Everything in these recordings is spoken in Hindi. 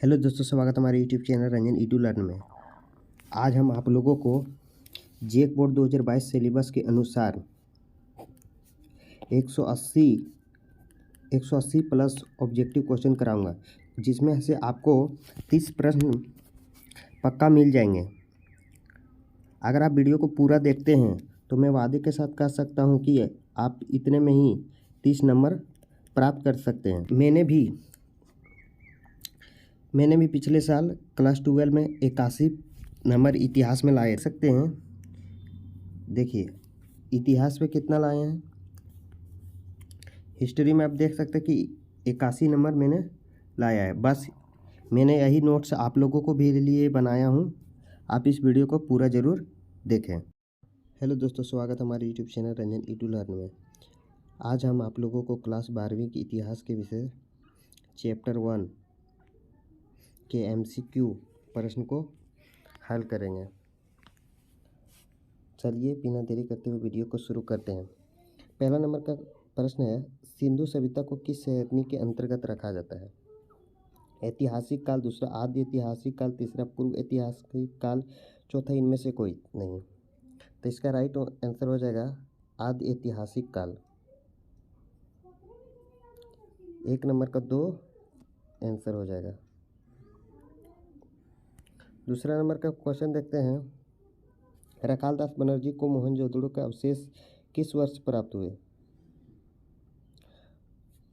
हेलो दोस्तों, स्वागत है हमारे YouTube channel Ranjan Edu learn में। आज हम आप लोगों को जेक बोर्ड 2022 सिलेबस के अनुसार 180 प्लस ऑब्जेक्टिव क्वेश्चन कराऊंगा, जिसमें से आपको 30 प्रश्न पक्का मिल जाएंगे। अगर आप वीडियो को पूरा देखते हैं तो मैं वादे के साथ कह सकता हूं कि आप इतने में ही 30 नंबर प्राप्त कर सकते हैं। मैंने भी पिछले साल क्लास 12 में 81 नंबर इतिहास में लाए सकते हैं। देखिए इतिहास में कितना लाए हैं। हिस्ट्री में आप देख सकते हैं कि 81 नंबर मैंने लाया है। बस मैंने यही नोट्स आप लोगों को भी लिए बनाया हूँ। आप इस वीडियो को पूरा ज़रूर देखें। हेलो दोस्तों, स्वागत है हमारे YouTube channel Ranjan Edu learn में। आज हम आप लोगों को क्लास 12वीं के इतिहास के विषय चैप्टर 1 के MCQ प्रश्न को हल करेंगे। चलिए बिना देरी करते हुए वीडियो को शुरू करते हैं। पहला नंबर का प्रश्न है, सिंधु सभ्यता को किस श्रेणी के अंतर्गत रखा जाता है? ऐतिहासिक काल, दूसरा आदि ऐतिहासिक काल, तीसरा पूर्व ऐतिहासिक काल, चौथा इनमें से कोई नहीं। तो इसका राइट आंसर हो जाएगा आदि ऐतिहासिक काल। एक नंबर का 2 आंसर हो जाएगा। दूसरा नंबर का क्वेश्चन देखते हैं, रखाल दास बनर्जी को मोहनजोदड़ो का अवशेष किस वर्ष प्राप्त हुए?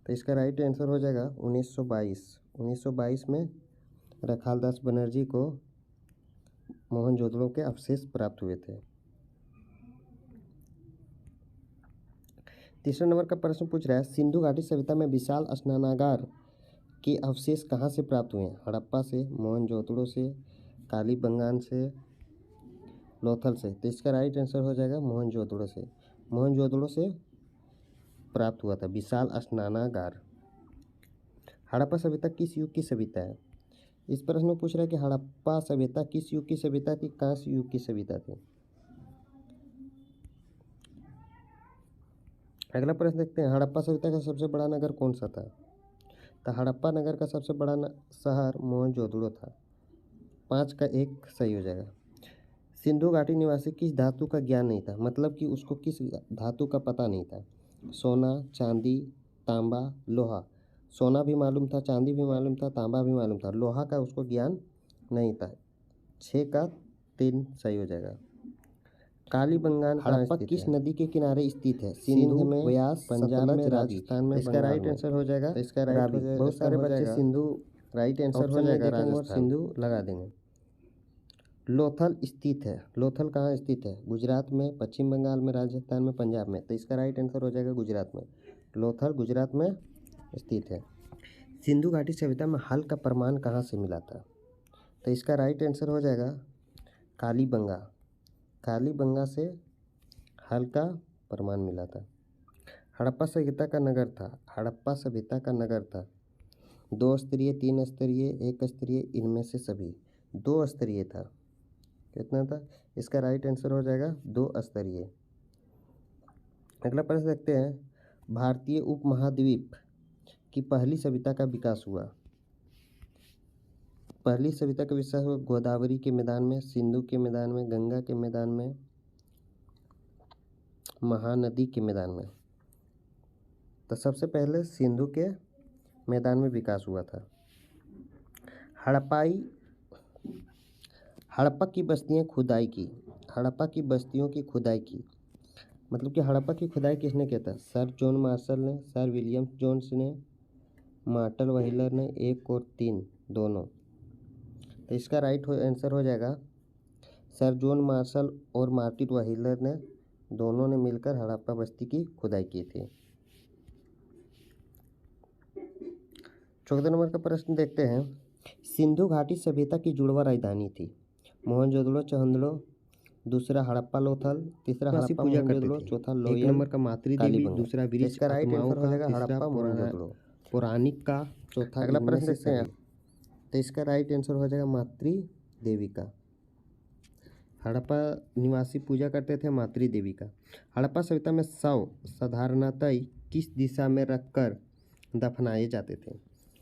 तो इसका राइट आंसर हो जाएगा 1922 में रखाल दास बनर्जी को मोहनजोदड़ो के अवशेष प्राप्त हुए थे। तीसरा नंबर का प्रश्न पूछ रहा है, सिंधु घाटी सभ्यता में विशाल स्नानागार के अवशेष कहाँ से प्राप्त हुए? हड़प्पा से, मोहनजोदड़ो से, कालीबंगान से, लोथल से। तो इसका राइट आंसर हो जाएगा मोहनजोदड़ो से। मोहनजोदड़ो से प्राप्त हुआ था विशाल स्नानागार। हड़प्पा सभ्यता किस युग की सभ्यता है? इस प्रश्न में पूछ रहा है कि हड़प्पा सभ्यता किस युग की सभ्यता थी, कांस्य युग की सभ्यता थी। अगला प्रश्न देखते हैं, हड़प्पा सभ्यता का सबसे बड़ा नगर कौन सा था? तो हड़प्पा नगर का सबसे बड़ा शहर मोहनजोदड़ो था। 5 का 1 सही हो जाएगा। सिंधु घाटी निवासी किस धातु का ज्ञान नहीं था? मतलब कि उसको किस धातु का पता नहीं था। सोना, चांदी, तांबा, लोहा। सोना भी मालूम था, चांदी भी मालूम था, तांबा भी मालूम था, लोहा का उसको ज्ञान नहीं था। 6 का 3 सही हो जाएगा। कालीबंगान हड़प्पा किस नदी के किनारे स्थित है? सिंधु में, व्यास, पंजाब में, राजस्थान में, इसका राइट आंसर हो जाएगा। तो इसका राइट हो जाएगा। बहुत सारे बच्चे सिंधु राइट आंसर हो जाएगा और सिंधु लगा देंगे। लोथल स्थित है। लोथल कहाँ स्थित है? गुजरात में, पश्चिम बंगाल में, राजस्थान में, पंजाब में। तो इसका राइट आंसर हो जाएगा गुजरात में। लोथल गुजरात में स्थित है। सिंधु घाटी सभ्यता में हल का प्रमाण कहाँ से मिला था? तो इसका राइट आंसर हो जाएगा कालीबंगा। कालीबंगा से हल का प्रमाण मिला था। हड़प्पा सभ्यता का नगर था। हड़प्पा सभ्यता का नगर था 2 स्तरीय, 3 स्तरीय, 1 स्तरीय, इनमें से सभी। 2 स्तरीय था। कितना था? इसका राइट आंसर हो जाएगा 2 स्तरीय। अगला प्रश्न देखते हैं, भारतीय उपमहाद्वीप की पहली सभ्यता का विकास हुआ। पहली सभ्यता का विकास हुआ गोदावरी के मैदान में, सिंधु के मैदान में, गंगा के मैदान में, महानदी के मैदान में। तो सबसे पहले सिंधु के मैदान में विकास हुआ था। हड़प्पा की बस्तियां खुदाई की। हड़प्पा की बस्तियों की खुदाई की मतलब कि हड़प्पा की खुदाई किसने किया था? सर जॉन मार्शल ने, सर विलियम जोन्स ने, मार्टन व्हीलर ने, 1 और 3 दोनों। तो इसका राइट आंसर हो जाएगा सर जॉन मार्शल और मार्टिन व्हीलर ने, दोनों ने मिलकर हड़प्पा बस्ती की खुदाई की थी। 14 नंबर का प्रश्न देखते हैं, सिंधु घाटी सभ्यता की जुड़वा राजधानी थी। मोहनजोदड़ो चहंदड़ो, दूसरा हड़प्पा लोथल, तीसरा हड़प्पा मोहनजोदड़ो, चौथा लोयल। 1 नंबर का मातृदेवी, दूसरा वृक्ष इसका राइट आंसर हो जाएगा हड़प्पा मोहनजोदड़ो। पौराणिक का चौथा। अगला प्रश्न देखते हैं, तो इसका राइट आंसर हो जाएगा मातृदेवी का। हड़प्पा निवासी पूजा करते थे मातृदेवी का। हड़प्पा सभ्यता में शव साधारणतः किस दिशा में रखकर दफनाए जाते थे?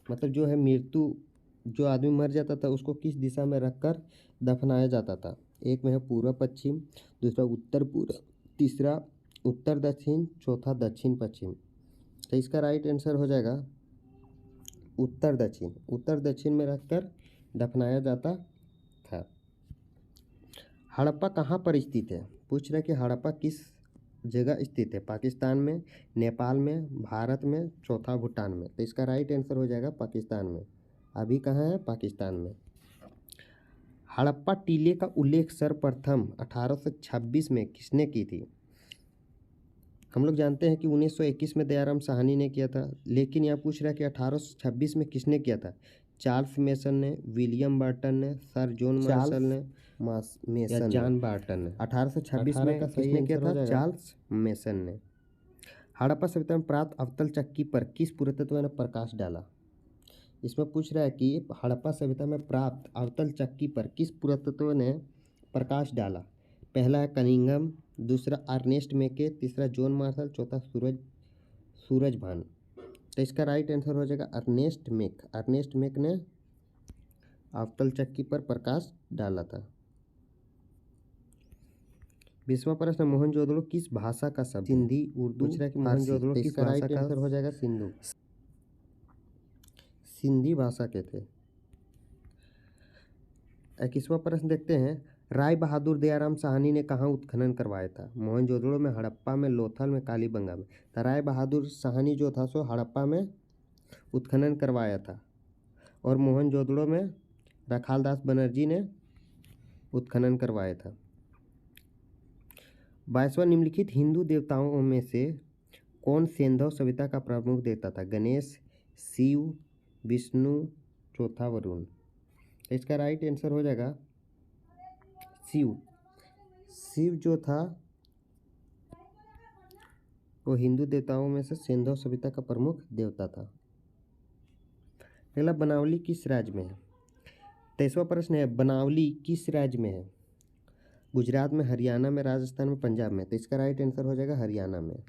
मतलब जो है मृत्यु जो आदमी मर जाता था उसको किस दिशा में रखकर दफनाया जाता था? एक में है पूर्व पश्चिम, दूसरा उत्तर पूर्व, तीसरा उत्तर दक्षिण, चौथा दक्षिण पश्चिम। तो इसका राइट आंसर हो जाएगा उत्तर दक्षिण। उत्तर दक्षिण में रखकर दफनाया जाता था। हड़प्पा कहाँ पर स्थित है? पूछ रहे कि हड़प्पा किस जगह स्थित है? पाकिस्तान में, नेपाल में, भारत में, चौथा भूटान में। तो इसका राइट आंसर हो जाएगा पाकिस्तान में। अभी कहाँ है? पाकिस्तान में। हड़प्पा टीले का उल्लेख सर्वप्रथम 1826 में किसने की थी? हम लोग जानते हैं कि 1921 में दयाराम साहनी ने किया था, लेकिन यहाँ पूछ रहा है कि 1826 में किसने किया था? चार्ल्स मेसन ने, विलियम बार्टन ने, सर जॉन मार्शल ने, मेसन या जॉन बार्टन ने। 1826 में किसने किया था? चार्ल्स मेसन ने। हड़प्पा सभ्यता में प्राप्त अवतल चक्की पर किस पुरातत्व ने प्रकाश डाला? इसमें पूछ रहा है कि हड़प्पा सभ्यता में प्राप्त अवतल चक्की पर किस पुरातत्व ने प्रकाश डाला? पहला है कनिंघम, दूसरा अर्नेस्ट मेके, तीसरा जॉन मार्शल, चौथा सूरज भान। तो इसका राइट आंसर हो जाएगा अर्नेस्ट मेक। अर्नेस्ट मेक ने अवतल चक्की पर प्रकाश डाला था। 20वां प्रश्न, मोहनजोदड़ो किस भाषा का शब्द? सिंधी, उर्दू, पूछ रहा है कि मोहनजोदड़ो किस भाषा का? आंसर हो जाएगा सिंधु। सिंधी भाषा के थे। 21वां प्रश्न देखते हैं, राय बहादुर दयाराम साहनी ने कहाँ उत्खनन करवाया था? मोहनजोदड़ो में, हड़प्पा में, लोथल में, कालीबंगा में। तो राय बहादुर साहनी जो था सो हड़प्पा में उत्खनन करवाया था और मोहनजोदड़ो में रखालदास बनर्जी ने उत्खनन करवाया था। 22वां, निम्नलिखित हिंदू देवताओं में से कौन सैंधव सभ्यता का प्रमुख देवता था? गणेश, शिव, विष्णु, चौथा वरुण। इसका राइट आंसर हो जाएगा शिव। शिव जो था वो हिंदू देवताओं में से सैंधव सभ्यता का प्रमुख देवता था। अगला, बनावली किस राज्य में है? 23वां प्रश्न है, बनावली किस राज्य में है? गुजरात में, हरियाणा में, राजस्थान में, पंजाब में। तो इसका राइट आंसर हो जाएगा हरियाणा में।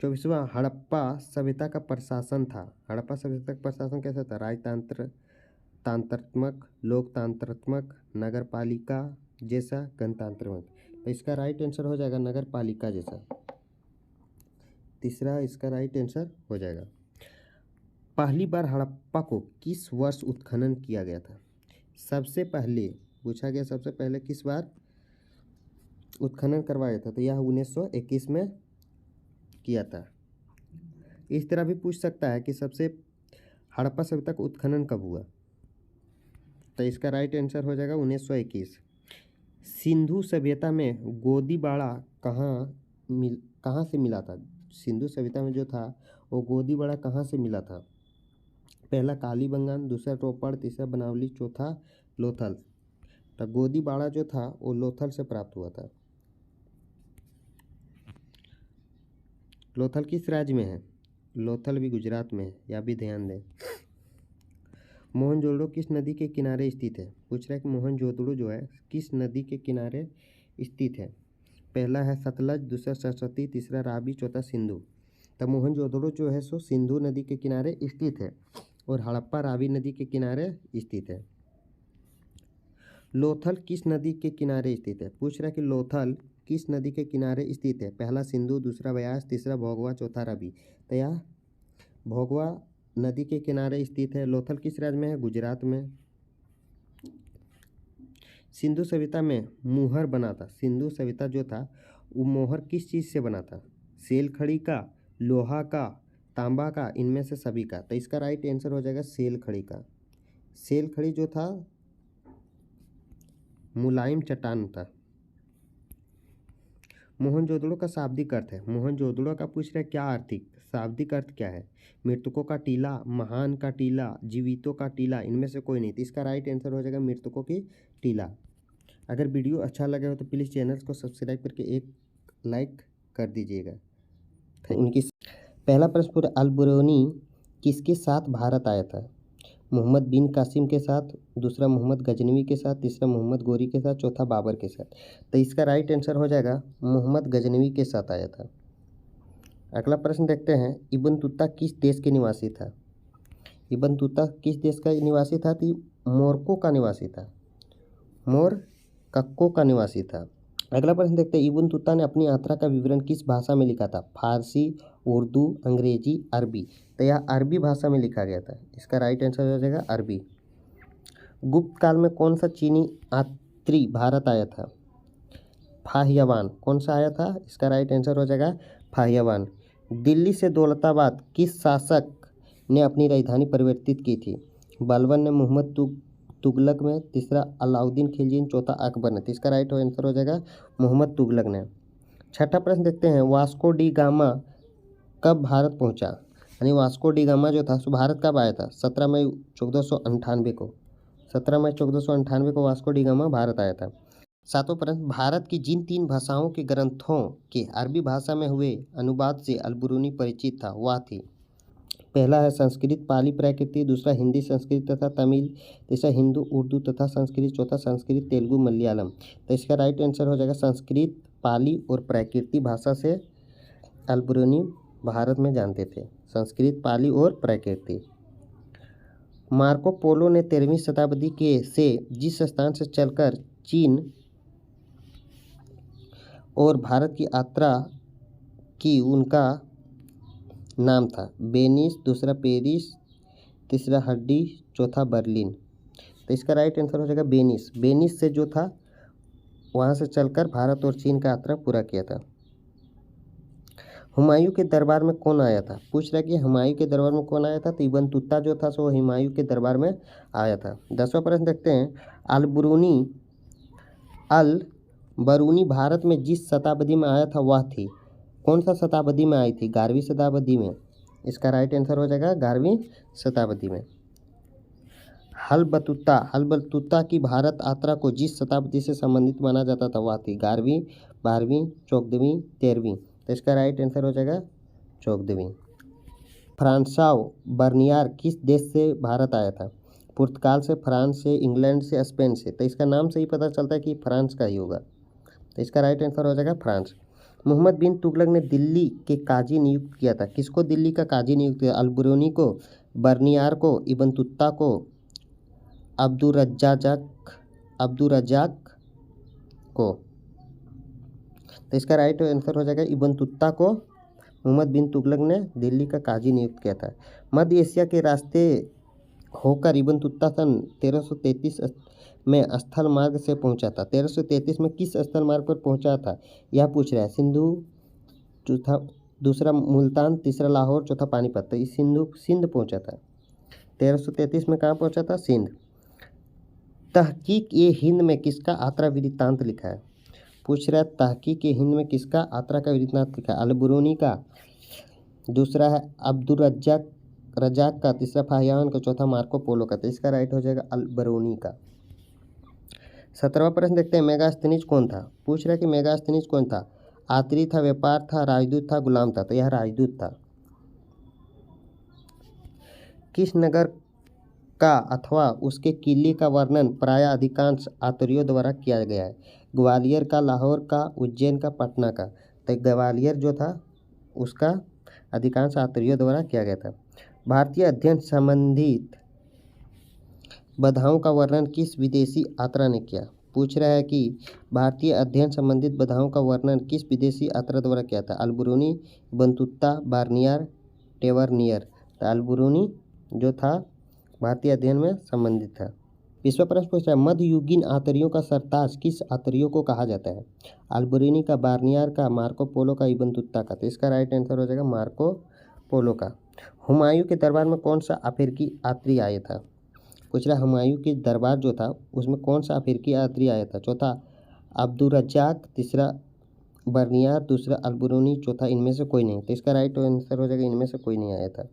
24वां, हड़प्पा सभ्यता का प्रशासन था। हड़प्पा सभ्यता का प्रशासन कैसा था? तांत्रात्मक, लोकतांत्रात्मक, नगरपालिका जैसा, गणतंत्रात्मक। तो इसका राइट आंसर हो जाएगा नगरपालिका जैसा। तीसरा इसका राइट आंसर हो जाएगा। पहली बार हड़प्पा को किस वर्ष उत्खनन किया गया था? सबसे पहले पूछा गया, सबसे पहले किस बार उत्खनन करवाया था? तो यह 1921 में किया था। इस तरह भी पूछ सकता है कि सबसे हड़प्पा सभ्यता का उत्खनन कब हुआ? तो इसका राइट आंसर हो जाएगा 1921। सिंधु सभ्यता में गोदीबाड़ा कहाँ से मिला था? सिंधु सभ्यता में जो था वो गोदीबाड़ा कहाँ से मिला था? पहला कालीबंगान, दूसरा रोपड़, तीसरा बनावली, चौथा लोथल। तो गोदीबाड़ा जो था वो लोथल से प्राप्त हुआ था। लोथल किस राज्य में है? लोथल भी गुजरात में है, यह भी ध्यान दें। मोहनजोदड़ो किस नदी के किनारे स्थित है? पूछ रहा है कि मोहनजोदड़ो जो है किस नदी के किनारे स्थित है? पहला है सतलज, दूसरा सरस्वती, तीसरा रावी, चौथा सिंधु। तो मोहनजोदड़ो जो है सो सिंधु नदी के किनारे स्थित है और हड़प्पा रावी नदी के किनारे स्थित है। लोथल किस नदी के किनारे स्थित है? पूछ रहा है कि लोथल किस नदी के किनारे स्थित है? पहला सिंधु, दूसरा व्यास, तीसरा भोगवा, चौथा रावी। तो यह भोगवा नदी के किनारे स्थित है। लोथल किस राज्य में है? गुजरात में। सिंधु सभ्यता में मुहर बना था। सिंधु सभ्यता जो था वो मोहर किस चीज़ से बना था? सेल खड़ी का, लोहा का, तांबा का, इनमें से सभी का। तो इसका राइट आंसर हो जाएगा सेल खड़ी का। सेल खड़ी जो था मुलायम चट्टान था। मोहनजोदड़ो का शाब्दिक अर्थ है। मोहनजोदड़ो का पूछ रहे क्या आर्थिक शाब्दिक अर्थ क्या है? मृतकों का टीला, महान का टीला, जीवितों का टीला, इनमें से कोई नहीं। तो इसका राइट आंसर हो जाएगा मृतकों की टीला। अगर वीडियो अच्छा लगे हो तो प्लीज़ चैनल को सब्सक्राइब करके एक लाइक कर दीजिएगा। उनकी पहला प्रश्न पूरा, अल-बुरूनी किसके साथ भारत आया था? मोहम्मद बिन कासिम के साथ, दूसरा मोहम्मद गजनवी के साथ, तीसरा मोहम्मद गोरी के साथ, चौथा बाबर के साथ। तो इसका राइट आंसर हो जाएगा मोहम्मद गजनवी के साथ आया था। अगला प्रश्न देखते हैं, इब्न तुता किस देश के निवासी था? इब्न तुता किस देश का निवासी था? तो मोरक्को का निवासी था, मोरक्को का निवासी था। अगला प्रश्न देखते हैं, इब्न तुता ने अपनी यात्रा का विवरण किस भाषा में लिखा था? फारसी, उर्दू, अंग्रेजी, अरबी। तो यह अरबी भाषा में लिखा गया था। इसका राइट आंसर हो जाएगा अरबी। गुप्त काल में कौन सा चीनी यात्री भारत आया था? फाहियावान। कौन सा आया था? इसका राइट आंसर हो जाएगा फाहियावान। दिल्ली से दौलताबाद किस शासक ने अपनी राजधानी परिवर्तित की थी? बलबन ने, मोहम्मद तुगलक में, तीसरा अलाउद्दीन खिलजी ने, चौथा अकबर ने। तो इसका राइट आंसर हो जाएगा मोहम्मद तुगलक ने। छठा प्रश्न देखते हैं, वास्को डी गामा कब भारत पहुंचा? यानी वास्को डी गामा जो था सो भारत कब आया था? 17 मई 1498 को। 17 मई 1498 को वास्को डी गामा भारत आया था। सातों प्रश्न, भारत की जिन 3 भाषाओं के ग्रंथों के अरबी भाषा में हुए अनुवाद से अल-बिरूनी परिचित था वह थी? पहला है संस्कृत, पाली, प्राकृत, दूसरा हिंदी, संस्कृत तथा तमिल, तीसरा हिंदू, उर्दू तथा संस्कृत, चौथा संस्कृत, तेलुगु, मलयालम। तो इसका राइट आंसर हो जाएगा संस्कृत, पाली और प्राकृत भाषा से अल-बिरूनी भारत में जानते थे। संस्कृत, पाली और प्राकृत। मार्को पोलो ने 13वीं शताब्दी के से जिस स्थान से चलकर चीन और भारत की यात्रा की उनका नाम था? वेनिस, दूसरा पेरिस, तीसरा हड्डी, चौथा बर्लिन। तो इसका राइट आंसर हो जाएगा वेनिस। वेनिस से जो था वहाँ से चलकर भारत और चीन का यात्रा पूरा किया था। हुमायूं के दरबार में कौन आया था? पूछ रहा है कि हुमायूं के दरबार में कौन आया था? तो इब्न तुता जो था सो हुमायूं के दरबार में आया था। 10वां प्रश्न देखते हैं, अल बरूनी भारत में जिस शताब्दी में आया था वह थी? कौन सा शताब्दी में आई थी? 11वीं शताब्दी में। इसका राइट आंसर हो जाएगा 11वीं शताब्दी में। हल बतूता की भारत यात्रा को जिस शताब्दी से संबंधित माना जाता था वह थी? 11वीं, 12वीं, 14वीं, 13वीं। तो इसका राइट आंसर हो जाएगा 14वीं। फ्रांसाव बर्नियार किस देश से भारत आया था? पुर्तगाल से, फ्रांस से, इंग्लैंड से, स्पेन से। तो इसका नाम से ही पता चलता है कि फ्रांस का ही होगा। तो इसका राइट आंसर हो जाएगा फ्रांस। मोहम्मद बिन तुगलक ने दिल्ली के काजी नियुक्त किया था? किसको दिल्ली का काजी नियुक्त किया? अल-बिरूनी को, बर्नियार को, इब्न तुता को, अब्दुर्रज्जाक को। तो इसका राइट आंसर हो जाएगा इब्न तुता को मोहम्मद बिन तुगलक ने दिल्ली का काजी नियुक्त किया था। मध्य एशिया के रास्ते होकर इब्न तुता सन 1333 में स्थल मार्ग से पहुंचा था। 1333 में किस स्थल मार्ग पर पहुंचा था यह पूछ रहा है। सिंधु, चौथा, दूसरा मुल्तान, तीसरा लाहौर, चौथा पानीपत। तो इस सिंध पहुंचा था। 1333 में कहाँ पहुंचा था? सिंध। तहकीक ए हिंद में किसका यात्रा वृत्तांत लिखा है? पूछ रहा है तहकीक ए हिंद में किसका यात्रा का वृत्तांत लिखा है? अल-बिरूनी का, दूसरा है अब्दुर्रज्जाक का, तीसरा फाहियान का, चौथा मार्को पोलो का। तो इसका राइट हो जाएगा अल-बिरूनी का। 17वां प्रश्न देखते हैं, मेगास्थनीज कौन था? पूछ रहा है कि मेगास्थनीज कौन था? यात्री था, व्यापार था, राजदूत था, गुलाम था? तो यह राजदूत था। किस नगर का अथवा उसके किले का वर्णन प्राय अधिकांश यात्रियों द्वारा किया गया है? ग्वालियर का, लाहौर का, उज्जैन का, पटना का? तो ग्वालियर जो था उसका अधिकांश यात्रियों द्वारा किया गया था। भारतीय अध्ययन संबंधित बाधाओं का वर्णन किस विदेशी यात्रा ने किया? पूछ रहा है कि भारतीय अध्ययन संबंधित बाधाओं का वर्णन किस विदेशी यात्रा द्वारा किया था? अल-बिरूनी, इब्न तुता, बर्नियार, टेवरनियर। तो अल-बिरूनी जो था भारतीय अध्ययन में संबंधित था। 20वां प्रश्न पूछ रहा है, मध्ययुगीन यात्रियों का सरताज किस यात्रियों को कहा जाता है? अल-बिरूनी का, बर्नियार का, मार्को पोलो का, इब्न तुता का? तो इसका राइट आंसर हो जाएगा मार्को पोलो का। हुमायूं के दरबार में कौन सा अफ्रीकी यात्री आया था? पूछ रहा है हुमायूं के दरबार जो था उसमें कौन सा अफ्रीकी यात्री आया था? चौथा अब्दुर्रज्जाक, तीसरा बर्नियार, दूसरा अल-बिरूनी, चौथा इनमें से कोई नहीं। तो इसका राइट आंसर हो जाएगा इनमें से कोई नहीं आया था।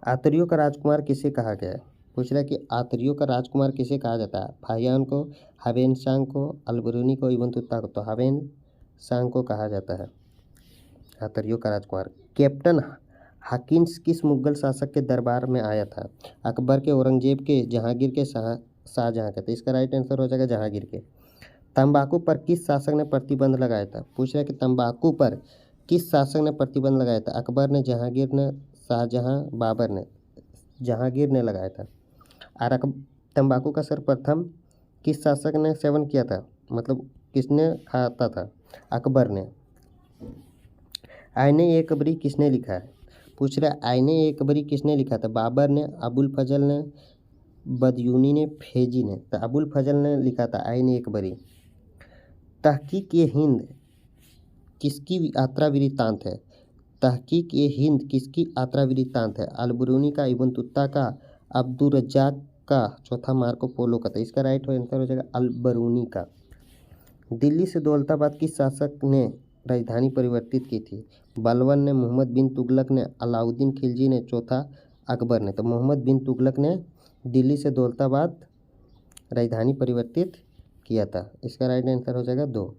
यात्रियों का राजकुमार किसे कहा गया है? पूछ रहा है कि यात्रियों का राजकुमार किसे कहा जाता है? फाहियान को, ह्वेनसांग को, अल-बिरूनी को, इब्न तुता को? तो ह्वेनसांग को कहा जाता है यात्रियों का राजकुमार। कैप्टन हाकिन्स किस मुगल शासक के दरबार में आया था? अकबर के, औरंगजेब के, जहांगीर के, शाहजहां के? तो इसका राइट आंसर हो जाएगा जहांगीर के। तंबाकू पर किस शासक ने प्रतिबंध लगाया था? पूछ रहा है कि तंबाकू पर किस शासक ने प्रतिबंध लगाया था? अकबर ने, जहांगीर ने, शाहजहां, बाबर ने? जहांगीर ने लगाया था। अरक तंबाकू का सर्वप्रथम किस शासक ने सेवन किया था, मतलब किसने खाता था? अकबर ने। आईने ए कबरी किसने लिखा है? पूछ रहा है आईने ए कबरी किसने लिखा था? बाबर ने, अबुल फजल ने, बदयूनी ने, फेजी ने। तो अबुल फजल ने लिखा था आईने ए कबरी। तहकीक ए हिंद किसकी यात्रा वृत्तांत है? तहकीक ए हिंद किसकी यात्रा वृत्तांत है? अलबरूनी का, इब्न तुत्ता का, अब्दुर्रज्जाक का, चौथा मार्को पोलो का। तो इसका राइट आंसर हो जाएगा अलबरूनी का। दिल्ली से दौलताबाद किस शासक ने राजधानी परिवर्तित की थी? बलबन ने, मोहम्मद बिन तुगलक ने, अलाउद्दीन खिलजी ने, चौथा अकबर ने। तो मोहम्मद बिन तुगलक ने दिल्ली से दौलताबाद राजधानी परिवर्तित किया था। इसका राइट आंसर हो जाएगा 2।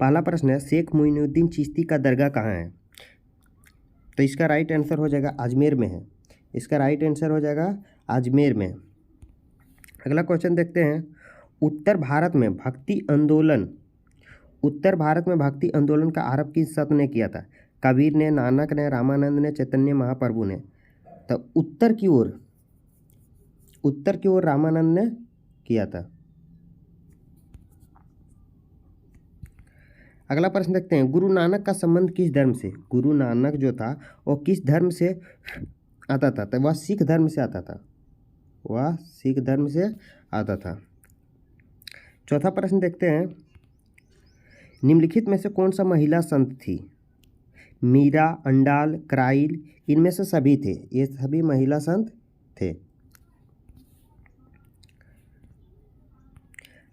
पहला प्रश्न है शेख मोइनुद्दीन चिश्ती का दरगाह कहाँ है? तो इसका राइट आंसर हो जाएगा अजमेर में है। इसका राइट आंसर हो जाएगा अजमेर में। अगला क्वेश्चन देखते हैं। उत्तर भारत में भक्ति आंदोलन का आरंभ किस संत ने किया था? कबीर ने, नानक ने, रामानंद ने, चैतन्य महाप्रभु ने। तो उत्तर की ओर रामानंद ने किया था। अगला प्रश्न देखते हैं। गुरु नानक का संबंध किस धर्म से? गुरु नानक जो था वो किस धर्म से आता था? तो वह सिख धर्म से आता था। चौथा प्रश्न देखते हैं। निम्नलिखित में से कौन सा महिला संत थी? मीरा, अंडाल, क्राइल, इनमें से सभी थे। ये सभी महिला संत थे।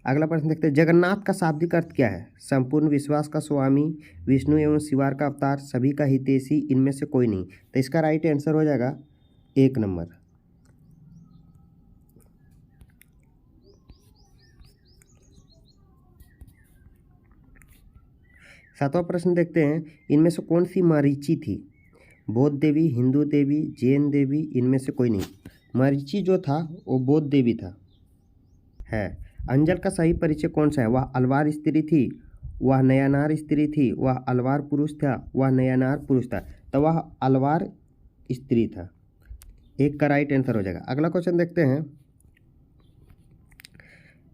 अगला प्रश्न देखते हैं। जगन्नाथ का शाब्दिक अर्थ क्या है? संपूर्ण विश्वास का स्वामी, विष्णु एवं शिवार का अवतार, सभी का हितैषी, इनमें से कोई नहीं। तो इसका राइट आंसर हो जाएगा 1 नंबर। सातवां प्रश्न देखते हैं। इनमें से कौन सी मरीचि थी? बौद्ध देवी, हिंदू देवी, जैन देवी, इनमें से कोई नहीं। मरीचि जो था वो बौद्ध देवी था है। अंजल का सही परिचय कौन सा है? वह अलवार स्त्री थी, वह नयानार स्त्री थी, वह अलवार पुरुष था, वह नयानार पुरुष था। तो वह अलवार स्त्री था। 1 का राइट आंसर हो जाएगा। अगला क्वेश्चन देखते हैं।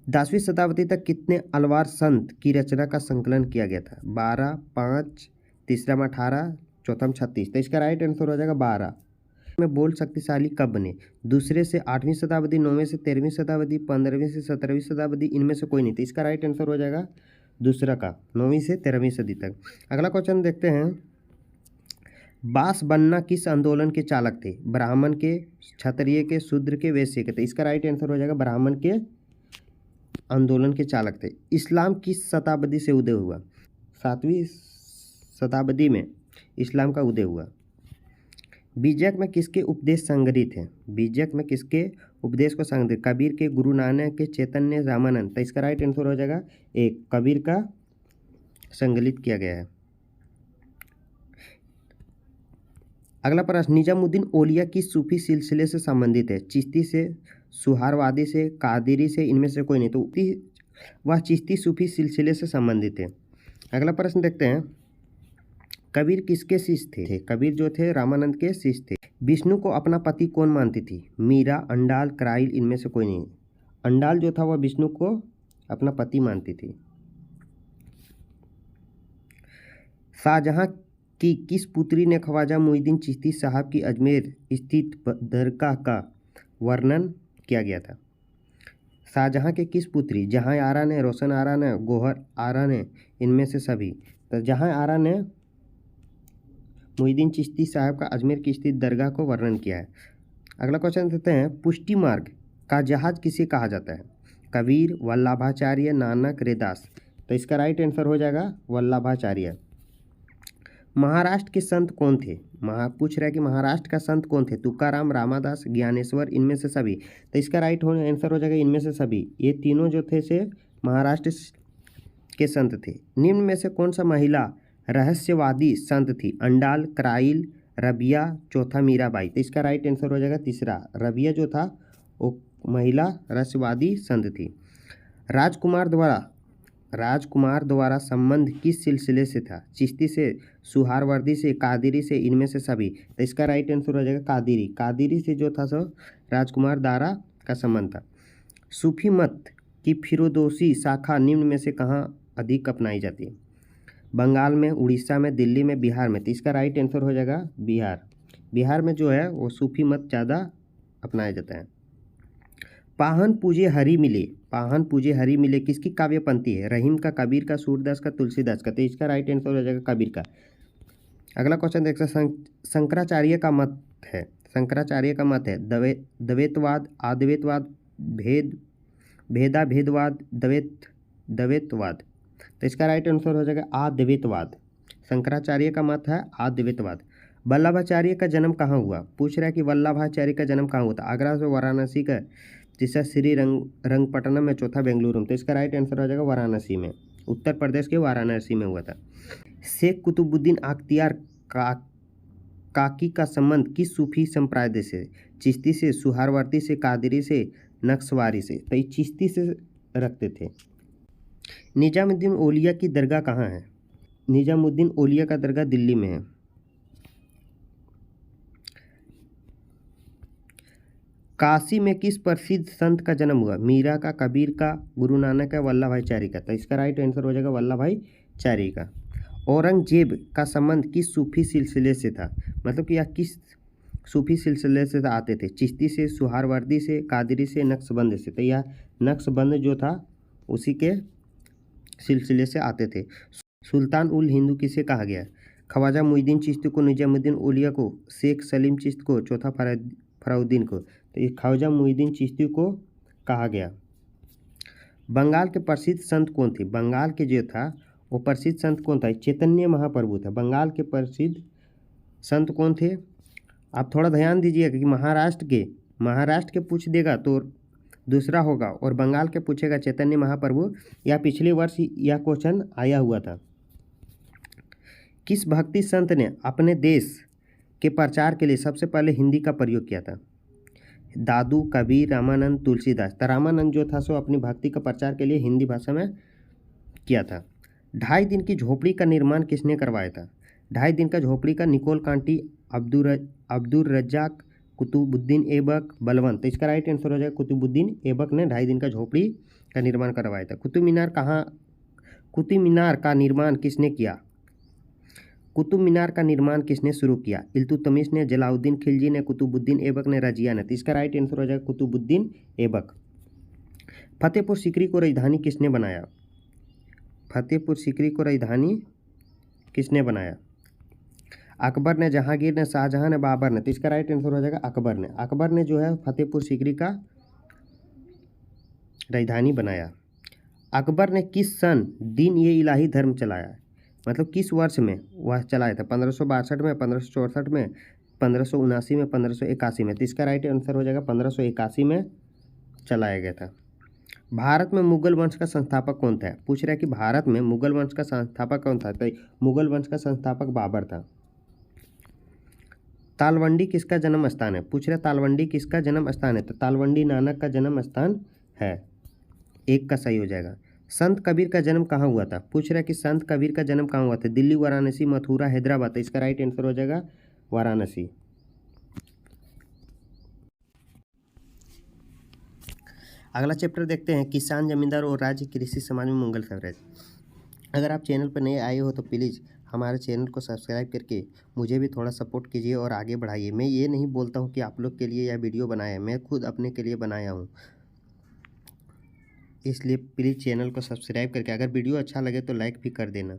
10वीं शताब्दी तक कितने अलवार संत की रचना का संकलन किया गया था? 12, 5, तीसरा में 18, चौथा में 36। तो इसका राइट आंसर हो जाएगा 12। में बोल शक्तिशाली कब बने? दूसरे से 8वीं शताब्दी, 9वीं से 13वीं शताब्दी, 15वीं से 17वीं शताब्दी, इनमें से कोई नहीं। तो इसका राइट आंसर हो जाएगा दूसरा का, 9वीं से 13वीं सदी तक। अगला क्वेश्चन देखते हैं। बास बनना किस आंदोलन के चालक थे? ब्राह्मण के, क्षत्रिय के, शूद्र के, वैश्य के। तो इसका राइट आंसर हो जाएगा ब्राह्मण के आंदोलन के चालक थे। इस्लाम किस शताब्दी से उदय हुआ? 7वीं शताब्दी में इस्लाम का उदय हुआ। बीजक में किसके उपदेश संग्रहित हैं? बीजक में किसके उपदेश को संग्रहित? कबीर के, गुरु नानक के, चैतन्य, रामानंद। तो इसका राइट आंसर हो जाएगा 1, कबीर का संकलित किया गया है। अगला प्रश्न। निजामुद्दीन औलिया किस सूफी सिलसिले से संबंधित है? चिश्ती से, सुहारवादी से, कादिरी से, इनमें से कोई नहीं। तो वह चिश्ती सूफी सिलसिले से संबंधित है। अगला प्रश्न देखते हैं। कबीर किसके शिष्य थे? कबीर जो थे रामानंद के शिष्य थे। विष्णु को अपना पति कौन मानती थी? मीरा, अंडाल, क्राइल, इनमें से कोई नहीं। अंडाल जो था वह विष्णु को अपना पति मानती थी। शाहजहां की किस पुत्री ने ख्वाजा मुईनुद्दीन चिश्ती साहब की अजमेर स्थित दरगाह का वर्णन किया गया था? शाहजहां के किस पुत्री? जहां आरा ने, रोशन आरा ने, गौहर आरा ने, इनमें से सभी। तो जहां आरा ने मुईनुद्दीन चिश्ती साहब का अजमेर की स्थित दरगाह को वर्णन किया है। अगला क्वेश्चन देते हैं। पुष्टि मार्ग का जहाज किसे कहा जाता है? कबीर, वल्लभाचार्य, नानक, रैदास। तो इसका राइट आंसर हो जाएगा वल्लभाचार्य। महाराष्ट्र के संत कौन थे? पूछ रहा है कि महाराष्ट्र का संत कौन थे? तुकाराम, रामादास, ज्ञानेश्वर, इनमें से सभी। तो इसका राइट आंसर हो जाएगा इनमें से सभी। ये तीनों जो थे से महाराष्ट्र के संत थे। निम्न में से कौन सा महिला रहस्यवादी संत थी? अंडाल, क्राइल, रबिया, चौथा मीराबाई। तो इसका राइट आंसर हो जाएगा तीसरा, रबिया जो था वो महिला रहस्यवादी संत थी। राजकुमार द्वारा राजकुमार द्वारा संबंध किस सिलसिले से था? चिश्ती से, सुहारवर्दी से, कादिरी से, इनमें से सभी। तो इसका राइट आंसर हो जाएगा कादिरी। कादिरी से जो था सो राजकुमार दारा का संबंध था। सूफी मत की फिरोदोसी शाखा निम्न में से कहाँ अधिक अपनाई जाती है? बंगाल में, उड़ीसा में, दिल्ली में, बिहार में। तो इसका राइट आंसर हो जाएगा बिहार। बिहार में जो है वो सूफी मत ज़्यादा अपनाया जाता है। पाहन पूजे हरि मिले, पाहन पूजे हरि मिले किसकी काव्य पंक्ति है? रहीम का, कबीर का, सूरदास का, तुलसीदास का। तो इसका राइट आंसर हो जाएगा कबीर का। अगला क्वेश्चन देख सकते हैं, शंकराचार्य का मत है, शंकराचार्य का मत है द्वैतवाद, आद्वैतवाद, भेदाभेदवाद, द्वैतवाद। तो इसका राइट आंसर हो जाएगा अद्वैतवाद। शंकराचार्य का मत है अद्वैतवाद। वल्लभाचार्य का जन्म कहाँ हुआ? पूछ रहा है कि वल्लभाचार्य का जन्म कहाँ हुआ था? आगरा से, वाराणसी का, तीसरा श्री रंगपट्टनम में, चौथा बेंगलुरु में। तो इसका राइट आंसर हो जाएगा वाराणसी में, उत्तर प्रदेश के वाराणसी में हुआ था। शेख कुतुबुद्दीन अख्तियार काकी का संबंध किस सूफी संप्रदाय से? चिश्ती से, सुहारवर्दी से, कादरी से, नक्शवारी से। तो ये चिश्ती से रखते थे। निजामुद्दीन औलिया की दरगाह कहाँ है? निजामुद्दीन औलिया का दरगाह दिल्ली में है। काशी में किस प्रसिद्ध संत का जन्म हुआ? मीरा का, कबीर का, गुरु नानक का, वल्लभ भाई चारी का। तो इसका राइट आंसर हो जाएगा वल्लभ भाई चारी का। औरंगजेब का संबंध किस सूफी सिलसिले से था? मतलब कि यह किस सूफी सिलसिले से आते थे? चिश्ती से, सुहारवर्दी से, कादरी से, नक्शबंद से। तो यह नक्शबंद जो था उसी के सिलसिले से आते थे। सुल्तान उल हिंदू किसे कहा गया? ख्वाजा मुईनुद्दीन चिश्ती को, निजामुद्दीन औलिया को, शेख सलीम चिश्ती को, चौथा फराउद्दीन को। तो ये ख्वाजा मुईनुद्दीन चिश्ती को कहा गया। बंगाल के प्रसिद्ध संत कौन थे? बंगाल के जो था वो प्रसिद्ध संत कौन था? चैतन्य महाप्रभु था। बंगाल के प्रसिद्ध संत कौन थे? आप थोड़ा ध्यान दीजिएगा कि महाराष्ट्र के पूछ देगा तो दूसरा होगा, और बंगाल के पूछेगा चैतन्य महाप्रभु। या पिछले वर्ष यह क्वेश्चन आया हुआ था। किस भक्ति संत ने अपने देश के प्रचार के लिए सबसे पहले हिंदी का प्रयोग किया था? दादू, कबीर, रामानंद, तुलसीदास। तो रामानंद जो था सो अपनी भक्ति का प्रचार के लिए हिंदी भाषा में किया था। 2.5 दिन की झोपड़ी का निर्माण किसने करवाया था? 2.5 दिन का झोपड़ी का निकोल कांटी, अब्दुल रज्जाक, कुतुबुद्दीन ऐबक, बलवंत। तो इसका राइट आंसर हो जाएगा कुतुबुद्दीन ऐबक ने 2.5 दिन का झोपड़ी का निर्माण करवाया था। कुतुब मीनार का निर्माण किसने किया? कुतुब मीनार का निर्माण किसने शुरू किया? इल्तुतमिश ने, जलाउद्दीन खिलजी ने, कुतुबुद्दीन ऐबक ने, रजिया ने। तो इसका राइट आंसर हो जाएगा कुतुबुद्दीन ऐबक। फतेहपुर सीकरी को राजधानी किसने बनाया? फतेहपुर सीकरी को राजधानी किसने बनाया? अकबर ने, जहांगीर ने, शाहजहां ने, बाबर ने। तो इसका राइट आंसर हो जाएगा अकबर ने। अकबर ने जो है फतेहपुर सीकरी का राजधानी बनाया। अकबर ने किस सन दीन ये इलाही धर्म चलाया? मतलब किस वर्ष में वह चलाया था? 1562 में, 1564 में, 1579 में, 1581 में। तो इसका राइट आंसर हो जाएगा 1581 में चलाया गया था। भारत में मुगल वंश का संस्थापक कौन था? पूछ रहा है कि भारत में मुगल वंश का संस्थापक कौन था? तो मुगल वंश का संस्थापक बाबर था। तालवंडी किसका जन्म स्थान है? पूछ रहे तालवंडी किसका जन्म स्थान है? तो तालवंडी नानक का जन्म स्थान है। एक का सही हो जाएगा। संत कबीर का जन्म कहाँ हुआ था? पूछ रहा है कि संत कबीर का जन्म कहाँ हुआ था? दिल्ली, वाराणसी, मथुरा, हैदराबाद। तो इसका राइट आंसर हो जाएगा वाराणसी। अगला चैप्टर देखते हैं, किसान, जमींदार और राज्य कृषि समाज में मंगल स्वराज। अगर आप चैनल पर नए आए हो तो प्लीज़ हमारे चैनल को सब्सक्राइब करके मुझे भी थोड़ा सपोर्ट कीजिए और आगे बढ़ाइए। मैं ये नहीं बोलता हूँ कि आप लोग के लिए यह वीडियो बनाया है, मैं खुद अपने के लिए बनाया हूँ। इसलिए प्लीज़ चैनल को सब्सक्राइब करके, अगर वीडियो अच्छा लगे तो लाइक भी कर देना।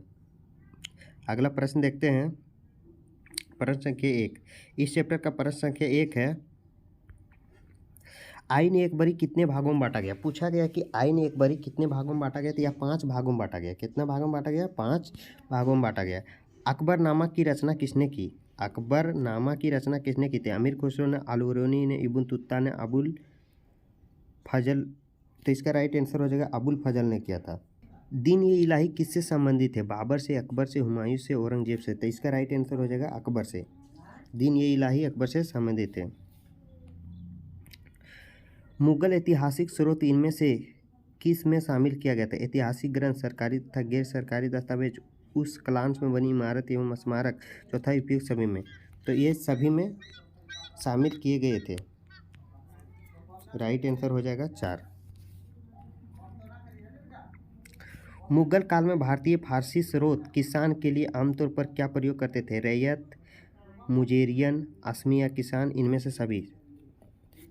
अगला प्रश्न देखते हैं, प्रश्न संख्या 1। इस चैप्टर का प्रश्न संख्या 1 है, आइन एक बारी कितने भागों में बांटा गया? पूछा गया कि आइन एक बारी कितने भागों में बांटा गया? तो यह 5 भागों में बांटा गया। कितना भागों में बांटा गया? 5 भागों में बांटा गया। अकबरनामा की रचना किसने की? अकबरनामा की रचना किसने की थी? अमीर खुसरो ने, अलुरोनी ने, इब्न तुत्ता ने, अबुल फजल। तो इसका राइट आंसर हो जाएगा अबुल फजल ने किया था। दीन ये इलाही किससे संबंधित है? बाबर से, अकबर से, हुमायूं से, औरंगजेब से। तो इसका राइट आंसर हो जाएगा अकबर से। दीन ये इलाही अकबर से संबंधित है। मुगल ऐतिहासिक स्रोत इनमें से किस में शामिल किया गया था? ऐतिहासिक ग्रंथ, सरकारी तथा गैर सरकारी दस्तावेज, उस क्लांस में बनी इमारत एवं स्मारक, चौथा उपयुक्त सभी में। तो ये सभी में शामिल किए गए थे। राइट आंसर हो जाएगा 4। मुगल काल में भारतीय फारसी स्रोत किसान के लिए आमतौर पर क्या प्रयोग करते थे? रैयत, मुजेरियन, असमिया किसान, इनमें से सभी।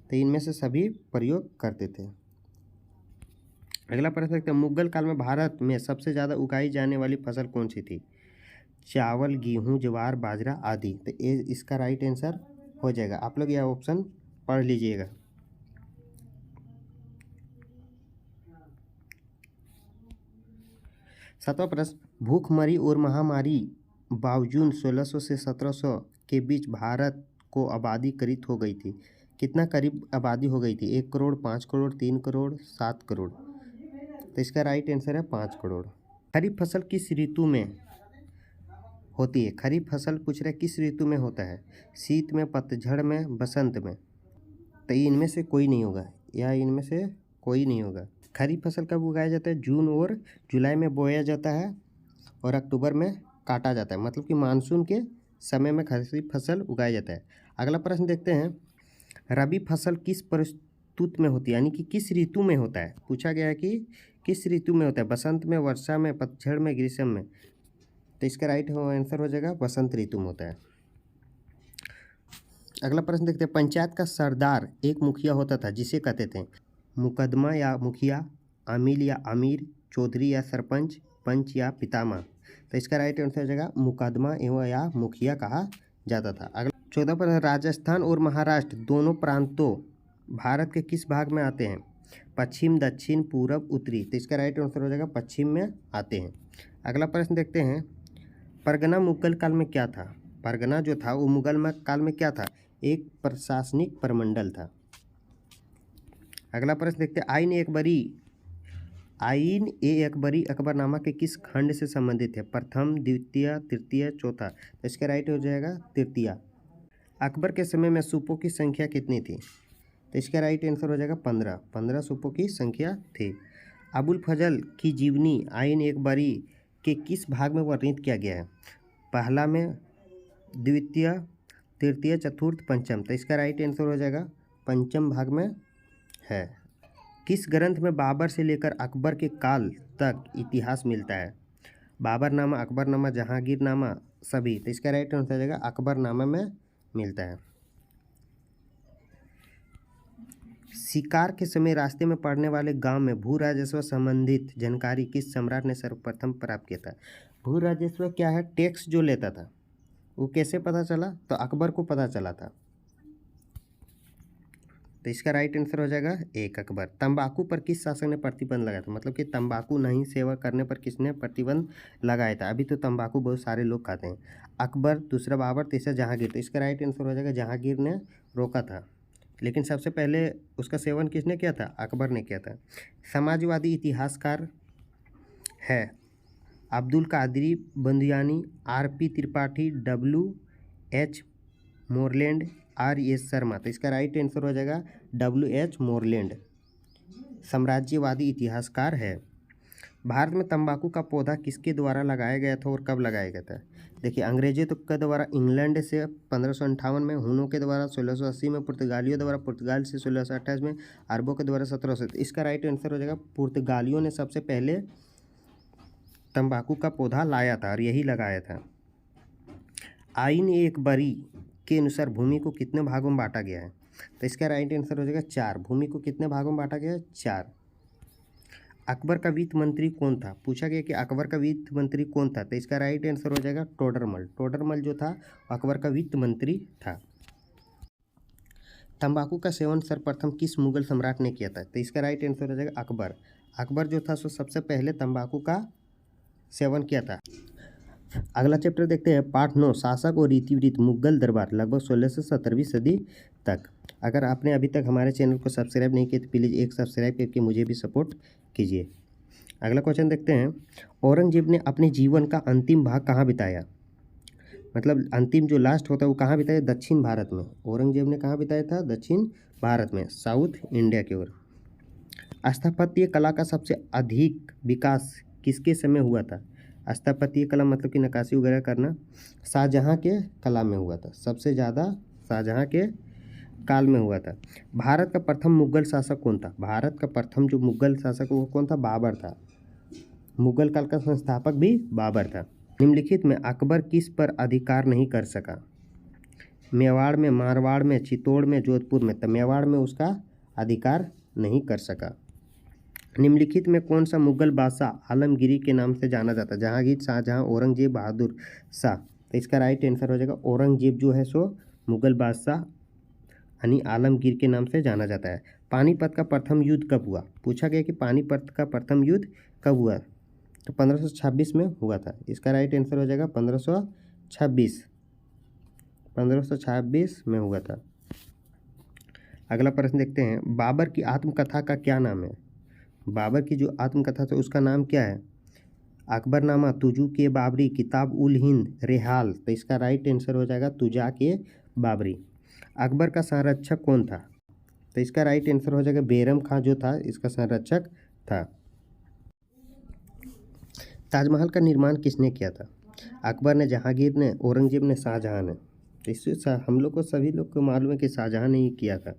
तो इनमें से सभी प्रयोग करते थे। अगला प्रश्न देखते हैं, मुगल काल में भारत में सबसे ज़्यादा उगाई जाने वाली फसल कौन सी थी? चावल, गेहूं, ज्वार, बाजरा आदि। तो ये इसका राइट आंसर हो जाएगा। आप लोग यह ऑप्शन पढ़ लीजिएगा। सातवां प्रश्न, भूखमरी और महामारी बावजूद 1600 से 1700 के बीच भारत को आबादी करीब हो गई थी। कितना करीब आबादी हो गई थी? 1 करोड़, 5 करोड़, 3 करोड़, 7 करोड़। तो इसका राइट आंसर है 5 करोड़। खरीफ फसल किस ऋतु में होती है? खरीफ फसल पूछ रहे किस ऋतु में होता है? शीत में, पतझड़ में, बसंत में। तो इनमें से कोई नहीं होगा, या इनमें से कोई नहीं होगा। खरीफ फसल कब उगाया जाता है? जून और जुलाई में बोया जाता है और अक्टूबर में काटा जाता है। मतलब कि मानसून के समय में खरीफ फसल उगाया जाता है। अगला प्रश्न देखते हैं, रबी फसल किस प्रस्तुत में होती है, यानी कि किस ऋतु में होता है? पूछा गया है कि किस ऋतु में होता है, बसंत में, वर्षा में, पतझड़ में, ग्रीष्म में। तो इसका राइट आंसर हो जाएगा बसंत ऋतु में होता है। अगला प्रश्न देखते हैं, पंचायत का सरदार एक मुखिया होता था जिसे कहते थे? मुकदमा या मुखिया, आमिल या अमीर, चौधरी या सरपंच, पंच या पितामह। तो इसका राइट आंसर हो जाएगा मुकदमा एवं या मुखिया कहा जाता था। अगला 14 प्रश्न, राजस्थान और महाराष्ट्र दोनों प्रांतों भारत के किस भाग में आते हैं? पश्चिम, दक्षिण, पूरब, उत्तरी। तो इसका राइट आंसर हो जाएगा पश्चिम में आते हैं। अगला प्रश्न देखते हैं, परगना मुगल काल में क्या था? परगना जो था वो मुगल काल में क्या था? एक प्रशासनिक प्रमंडल था। अगला प्रश्न देखते हैं, आइन ए अकबरी अकबरनामा के किस खंड से संबंधित है? प्रथम, द्वितीय, तृतीय, चौथा। तो इसका राइट हो जाएगा तृतीय। अकबर के समय में सूपों की संख्या कितनी थी? तो इसका राइट आंसर हो जाएगा 15 सूपों की संख्या थी। अबुल फजल की जीवनी आइन ए अकबरी के किस भाग में वर्णित किया गया है? पहला में, द्वितीय, तृतीय, चतुर्थ, पंचम। तो इसका राइट आंसर हो जाएगा पंचम भाग में है। किस ग्रंथ में बाबर से लेकर अकबर के काल तक इतिहास मिलता है? बाबरनामा, अकबरनामा, जहांगीरनामा, सभी। तो इसका राइट आंसर हो जाएगा अकबरनामा में मिलता है। शिकार के समय रास्ते में पड़ने वाले गांव में भू राजस्व संबंधित जानकारी किस सम्राट ने सर्वप्रथम प्राप्त किया था? भू राजस्व क्या है? टैक्स जो लेता था। वो कैसे पता चला? तो अकबर को पता चला था। तो इसका राइट आंसर हो जाएगा 1 अकबर। तंबाकू पर किस शासक ने प्रतिबंध लगाया था? मतलब कि तंबाकू नहीं सेवन करने पर किसने प्रतिबंध लगाया था? अभी तो तंबाकू बहुत सारे लोग खाते हैं। अकबर, दूसरा बाबर, तीसरा जहांगीर। तो इसका राइट आंसर हो जाएगा जहांगीर ने रोका था, लेकिन सबसे पहले उसका सेवन किसने किया था? अकबर ने किया था। समाजवादी इतिहासकार है Abdul Qadri Badauni, RP Tripathi, WH Moreland, RS Sharma. तो इसका राइट आंसर हो जाएगा WH मोरलैंड। साम्राज्यवादी इतिहासकार है। भारत में तंबाकू का पौधा किसके द्वारा लगाया गया था और कब लगाया गया था? देखिए, अंग्रेजों के द्वारा इंग्लैंड से 1558 में, हुनों के द्वारा 1680 में, पुर्तगालियों द्वारा पुर्तगाल से 1628 में, अरबों के द्वारा 1700। इसका राइट आंसर हो जाएगा पुर्तगालियों ने सबसे पहले तंबाकू का पौधा लाया था और यही लगाया था। आइन ए अकबरी के अनुसार भूमि को कितने भागों में बांटा गया है? तो इसका राइट आंसर हो जाएगा 4। भूमि को कितने भागों में बांटा गया है? 4। अकबर का वित्त मंत्री कौन था? पूछा गया कि अकबर का वित्त मंत्री कौन था? तो इसका राइट आंसर हो जाएगा टोडरमल। टोडरमल जो था अकबर का वित्त मंत्री था। तंबाकू का सेवन सर्वप्रथम किस मुगल सम्राट ने किया था? तो इसका राइट आंसर हो जाएगा अकबर। अकबर जो था सो सबसे पहले तंबाकू का सेवन किया था। अगला चैप्टर देखते हैं, पाठ 9, शासक और रीतिवृत्त मुगल दरबार लगभग 16 से 17वीं सदी तक। अगर आपने अभी तक हमारे चैनल को सब्सक्राइब नहीं किया तो प्लीज़ एक सब्सक्राइब करके मुझे भी सपोर्ट कीजिए। अगला क्वेश्चन देखते हैं, औरंगजेब ने अपने जीवन का अंतिम भाग कहाँ बिताया? मतलब अंतिम जो लास्ट होता है वो कहाँ बिताया? दक्षिण भारत में। औरंगजेब ने कहाँ बिताया था? दक्षिण भारत में, साउथ इंडिया की ओर। स्थापत्य कला का सबसे अधिक विकास किसके समय हुआ था? स्थापत्य कला मतलब कि नक्काशी वगैरह करना शाहजहाँ के कला में हुआ था, सबसे ज़्यादा शाहजहाँ के काल में हुआ था। भारत का प्रथम मुगल शासक कौन था? भारत का प्रथम जो मुगल शासक वो कौन था? बाबर था। मुगल काल का संस्थापक भी बाबर था। निम्नलिखित में अकबर किस पर अधिकार नहीं कर सका? मेवाड़ में, मारवाड़ में, चित्तौड़ में, जोधपुर में। तो मेवाड़ में उसका अधिकार नहीं कर सका। निम्नलिखित में कौन सा मुगल बादशाह आलमगीरी के नाम से जाना जाता है? जहांगीर, शाहजहां, औरंगजेब, बहादुर शाह। तो इसका राइट आंसर हो जाएगा औरंगजेब जो है सो मुगल बादशाह यानी आलमगीर के नाम से जाना जाता है। पानीपत का प्रथम युद्ध कब हुआ? पूछा गया कि पानीपत का प्रथम युद्ध कब हुआ? तो 1526 में हुआ था। इसका राइट आंसर हो जाएगा 1526। 1526 में हुआ था। अगला प्रश्न देखते हैं, बाबर की आत्मकथा का क्या नाम है? बाबर की जो आत्मकथा था उसका नाम क्या है? अकबरनामा, तुजू के बाबरी, किताब उल हिंद, रेहाल। तो इसका राइट आंसर हो जाएगा तुजा के बाबरी। अकबर का संरक्षक कौन था? तो इसका राइट आंसर हो जाएगा बैरम खां जो था इसका संरक्षक था। ताजमहल का निर्माण किसने किया था? अकबर ने, जहांगीर ने, औरंगजेब ने, शाहजहां ने। इससे हम लोग को सभी लोग को मालूम है कि शाहजहां ने ही किया था।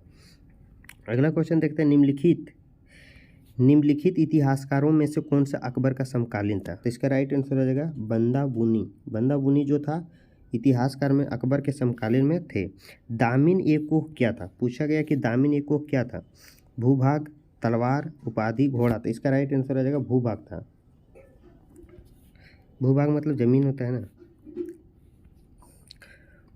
अगला क्वेश्चन देखते हैं, निम्नलिखित इतिहासकारों में से कौन सा अकबर का समकालीन था? तो इसका राइट आंसर हो जाएगा बंदा बुनी। बंदा बुनी जो था इतिहासकार में अकबर के समकालीन में थे। दामिन ए कोह क्या था? पूछा गया कि दामिन ए कोह क्या था? भूभाग, तलवार, उपाधि, घोड़ा। तो इसका राइट आंसर हो जाएगा भूभाग था। भूभाग मतलब जमीन होता है ना।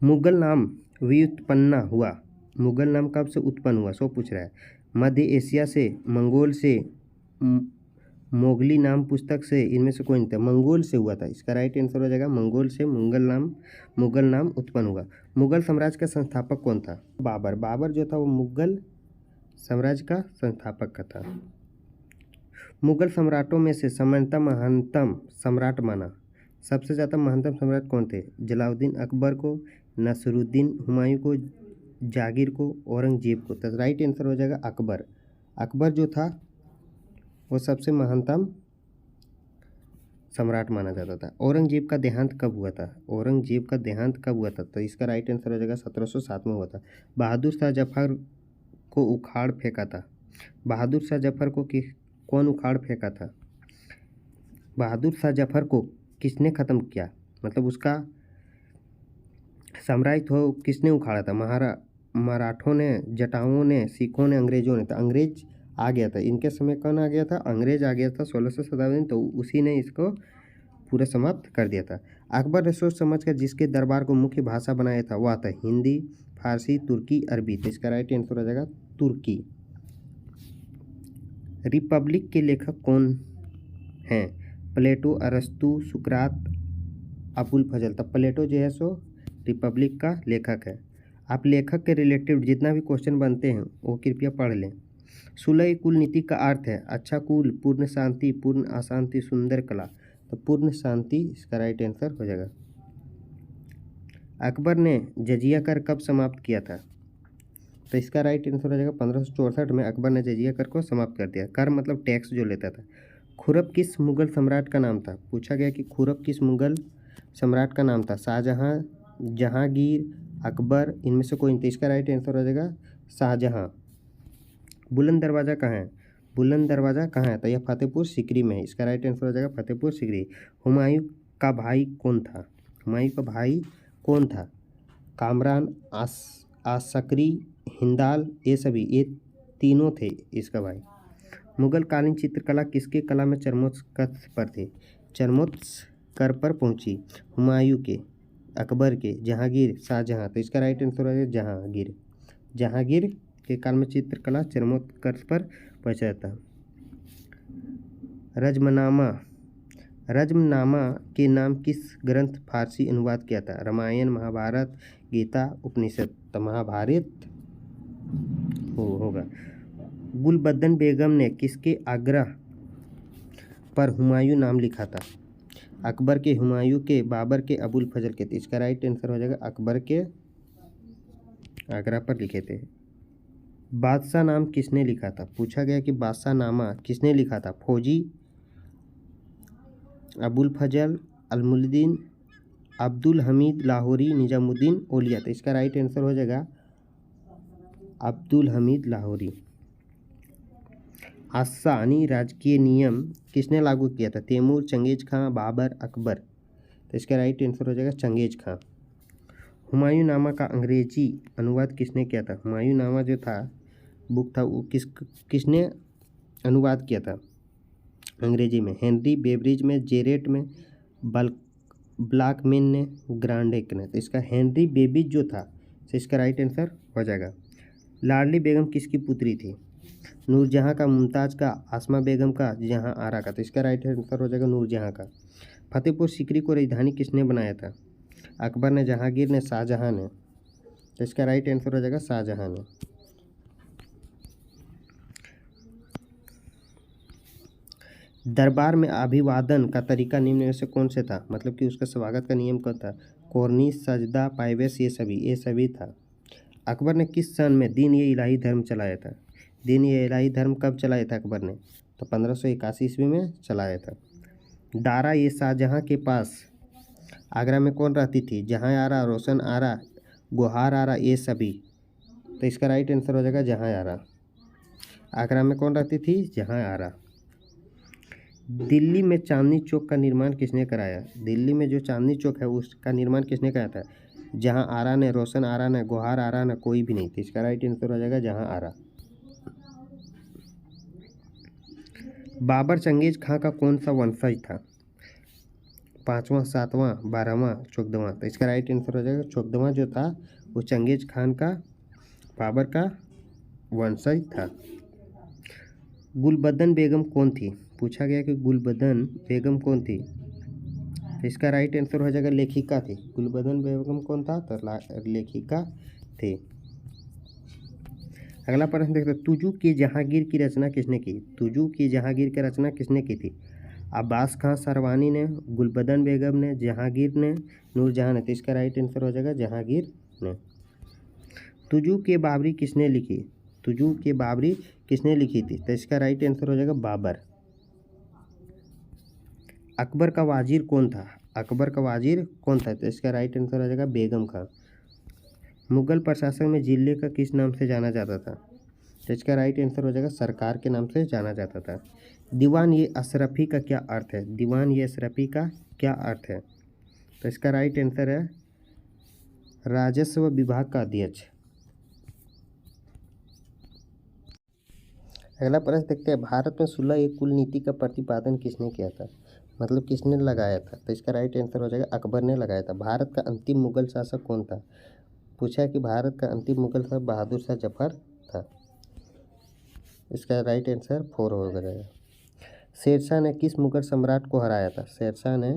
मुगल नाम व्युत्पन्न हुआ। मुगल नाम कब से उत्पन्न हुआ सो पूछ रहा है। मध्य एशिया से, मंगोल से, मोगली नाम पुस्तक से, इनमें से कोई नहीं था। मंगोल से हुआ था। इसका राइट आंसर हो जाएगा मंगोल से मुगल नाम उत्पन्न हुआ। मुगल साम्राज्य का संस्थापक कौन था? बाबर। बाबर जो था वो मुगल साम्राज्य का संस्थापक का था। मुगल सम्राटों में से सामान्यतः महानतम सम्राट माना, सबसे ज़्यादा महानतम सम्राट कौन थे? जलालुद्दीन अकबर को, नसरुद्दीन हुमायूं को, जागीर को, औरंगजेब को। तो राइट आंसर हो जाएगा अकबर। अकबर जो था वो सबसे महानतम सम्राट माना जाता था। औरंगजेब का देहांत कब हुआ था? औरंगजेब का देहांत कब हुआ था? तो इसका राइट आंसर हो जाएगा 1707 में हुआ था। बहादुर शाह जफर को उखाड़ फेंका था। बहादुर शाह जफर को कौन उखाड़ फेंका था? बहादुर शाह जफर को किसने ख़त्म किया? मतलब उसका साम्राज्य तो किसने उखाड़ा था? मराठों ने, जटाओं ने, सिखों ने, अंग्रेजों ने। तो अंग्रेज आ गया था इनके समय। कौन आ गया था? अंग्रेज आ गया था 1600 शताब्दी में। तो उसी ने इसको पूरा समाप्त कर दिया था। अकबर ने सोच समझ कर जिसके दरबार को मुख्य भाषा बनाया था वह था हिंदी, फारसी, तुर्की, अरबी। तो इसका राइट आंसर हो जाएगा तुर्की। रिपब्लिक के लेखक कौन हैं? प्लेटो, अरस्तु, सुकरात, अबुल फजल। तब प्लेटो जो है सो रिपब्लिक का लेखक है। आप लेखक के रिलेटिव जितना भी क्वेश्चन बनते हैं वो कृपया पढ़ लें। 16 कुल नीति का अर्थ है अच्छा कुल, पूर्ण शांति, पूर्ण अशांति, सुंदर कला। तो पूर्ण शांति इसका राइट आंसर हो जाएगा। अकबर ने जजिया कर कब समाप्त किया था? तो इसका राइट आंसर हो जाएगा 1564 में अकबर ने जजिया कर को समाप्त कर दिया। कर मतलब टैक्स जो लेता था। खुरब किस मुगल सम्राट का नाम था? पूछा गया कि खुरब किस मुगल सम्राट का नाम था? शाहजहां, जहांगीर, अकबर, इनमें से कोई नहीं। तो इसका राइट आंसर हो जाएगा शाहजहां। बुलंद दरवाज़ा कहाँ है? बुलंद दरवाज़ा कहाँ है? तो यह फतेहपुर सीकरी में है। इसका राइट आंसर हो जाएगा फतेहपुर सीकरी। हुमायूं का भाई कौन था? हुमायूं का भाई कौन था? कामरान, आसकरी, हिंदाल, ये तीनों थे इसका भाई। मुगल कालीन चित्रकला किसके कला में चरमोत्कर्ष पर थे? चरमोत्कर्ष पर पहुंची। हुमायूं के, अकबर के, जहांगीर, शाहजहां। तो इसका राइट आंसर हो जाएगा जहांगीर। जहांगीर के काल में चित्रकला चरमोत्कर्ष पर पहुंचा था। रज़्मनामा के नाम किस ग्रंथ फारसी अनुवाद किया था? रामायण, महाभारत, गीता, उपनिषद। तो महाभारत होगा। गुलबदन बेगम ने किसके आग्रह पर हुमायूं नाम लिखा था? अकबर के, हुमायूं के, बाबर के, अबुल फजल के। इसका राइट आंसर हो जाएगा अकबर के आग्रह पर लिखे थे। बादशाह नाम किसने लिखा था? पूछा गया कि बादशाह नामा किसने लिखा था? फौजी, अबुल फजल, अलमुद्दीन, अब्दुल हमीद लाहौरी, निजामुद्दीन औलिया। तो इसका राइट आंसर हो जाएगा अब्दुल हमीद लाहौरी। आसानी राजकीय नियम किसने लागू किया था? तैमूर, चंगेज खां, बाबर, अकबर। तो इसका राइट आंसर हो जाएगा चंगेज खां। हुमायूं नामा का अंग्रेजी अनुवाद किसने किया था? हुमायूं नामा जो था बुक था वो किसने अनुवाद किया था अंग्रेजी में? हेनरी बेवरिज में, जेरेट में, ब्लैकमैन ने, ग्रांडेक ने। तो इसका हेनरी बेबीज जो था, तो इसका राइट आंसर हो जाएगा। लाडली बेगम किसकी पुत्री थी? नूरजहाँ का, मुमताज़ का, आसमा बेगम का, जहाँ आरा का। तो इसका राइट आंसर हो जाएगा नूरजहाँ का। फतेहपुर सीकरी को राजधानी किसने बनाया था? अकबर ने, जहांगीर ने, शाहजहाँ ने। तो इसका राइट आंसर हो जाएगा शाहजहाँ ने। दरबार में अभिवादन का तरीका निम्न में से कौन से था? मतलब कि उसका स्वागत का नियम कौन था? कोर्निश, सजदा, पाइवेस, ये सभी था। अकबर ने किस सन में दीन ये इलाही धर्म चलाया था? दीन ये इलाही धर्म कब चलाया था अकबर ने? तो 1581 ईस्वी में चलाया था। दारा ये शाहजहाँ के पास आगरा में कौन रहती थी? जहाँ आरा, रोशन आरा, गुहार आरा, ये सभी। तो इसका राइट आंसर हो जाएगा जहाँ आरा। आगरा में कौन रहती थी? जहाँ आरा। दिल्ली में चांदनी चौक का निर्माण किसने कराया? दिल्ली में जो चांदनी चौक है उसका निर्माण किसने कराया था? जहाँ आरा ने, रोशन आरा ने, गुहार आरा ने, कोई भी नहीं थी। इसका राइट आंसर हो जाएगा जहाँ आरा। बाबर चंगेज खां का कौन सा वंशज था? 5वां, 7वां, 12वां, 14वां। तो इसका राइट आंसर हो जाएगा 14वां जो था वो चंगेज खान का, बाबर का वंशज था। गुलबदन बेगम कौन थी? पूछा गया कि गुलबदन बेगम कौन थी? तो इसका राइट आंसर हो जाएगा लेखिका थी। गुलबदन बेगम कौन था? तो लेखिका थी। अगला प्रश्न देखते हैं, तुजू की जहांगीर की रचना किसने की? तुजू की जहांगीर की रचना किसने की थी? अब्बास खां सरवानी ने, गुलबदन बेगम ने, जहांगीर ने, नूरजहाँ ने। तो इसका राइट आंसर हो जाएगा जहांगीर ने। तुजू के बाबरी किसने लिखी? तुजू के बाबरी किसने लिखी थी? तो इसका राइट आंसर हो जाएगा बाबर। अकबर का वाजिर कौन था? अकबर का वाजिर कौन था? तो इसका राइट आंसर हो जाएगा बेगम खां। मुगल प्रशासन में जिले का किस नाम से जाना जाता था? तो इसका राइट आंसर हो जाएगा सरकार के नाम से जाना जाता था। दीवान ये अशरफी का क्या अर्थ है? दीवान ये अशरफी का क्या अर्थ है? तो इसका राइट आंसर है राजस्व विभाग का अध्यक्ष। अगला प्रश्न देखते हैं, भारत में 16 एक कुल नीति का प्रतिपादन किसने किया था? मतलब किसने लगाया था? तो इसका राइट आंसर हो जाएगा अकबर ने लगाया था। भारत का अंतिम मुगल शासक कौन था? पूछा है कि भारत का अंतिम मुगल शासक बहादुर शाह जफर था। इसका राइट आंसर 4 हो जाएगा। शेरशाह ने किस मुगल सम्राट को हराया था? शेरशाह ने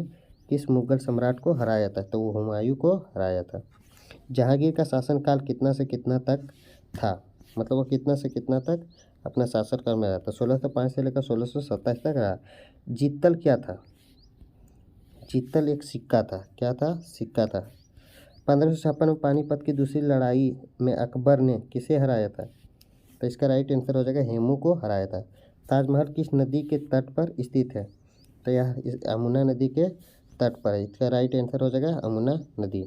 किस मुगल सम्राट को हराया था? तो वो हुमायूं को हराया था। जहांगीर का शासनकाल कितना से कितना तक था? मतलब वो कितना से कितना तक अपना शासनकाल में रहा था? 1605 से लेकर 1627 तक रहा। जीतल क्या था? जीतल एक सिक्का था। क्या था? सिक्का था। 1556 में पानीपत की दूसरी लड़ाई में अकबर ने किसे हराया था? तो इसका राइट आंसर हो जाएगा हेमू को हराया था। ताजमहल किस नदी के तट पर स्थित है? तो यह यमुना नदी के तट पर है। इसका राइट आंसर हो जाएगा यमुना नदी।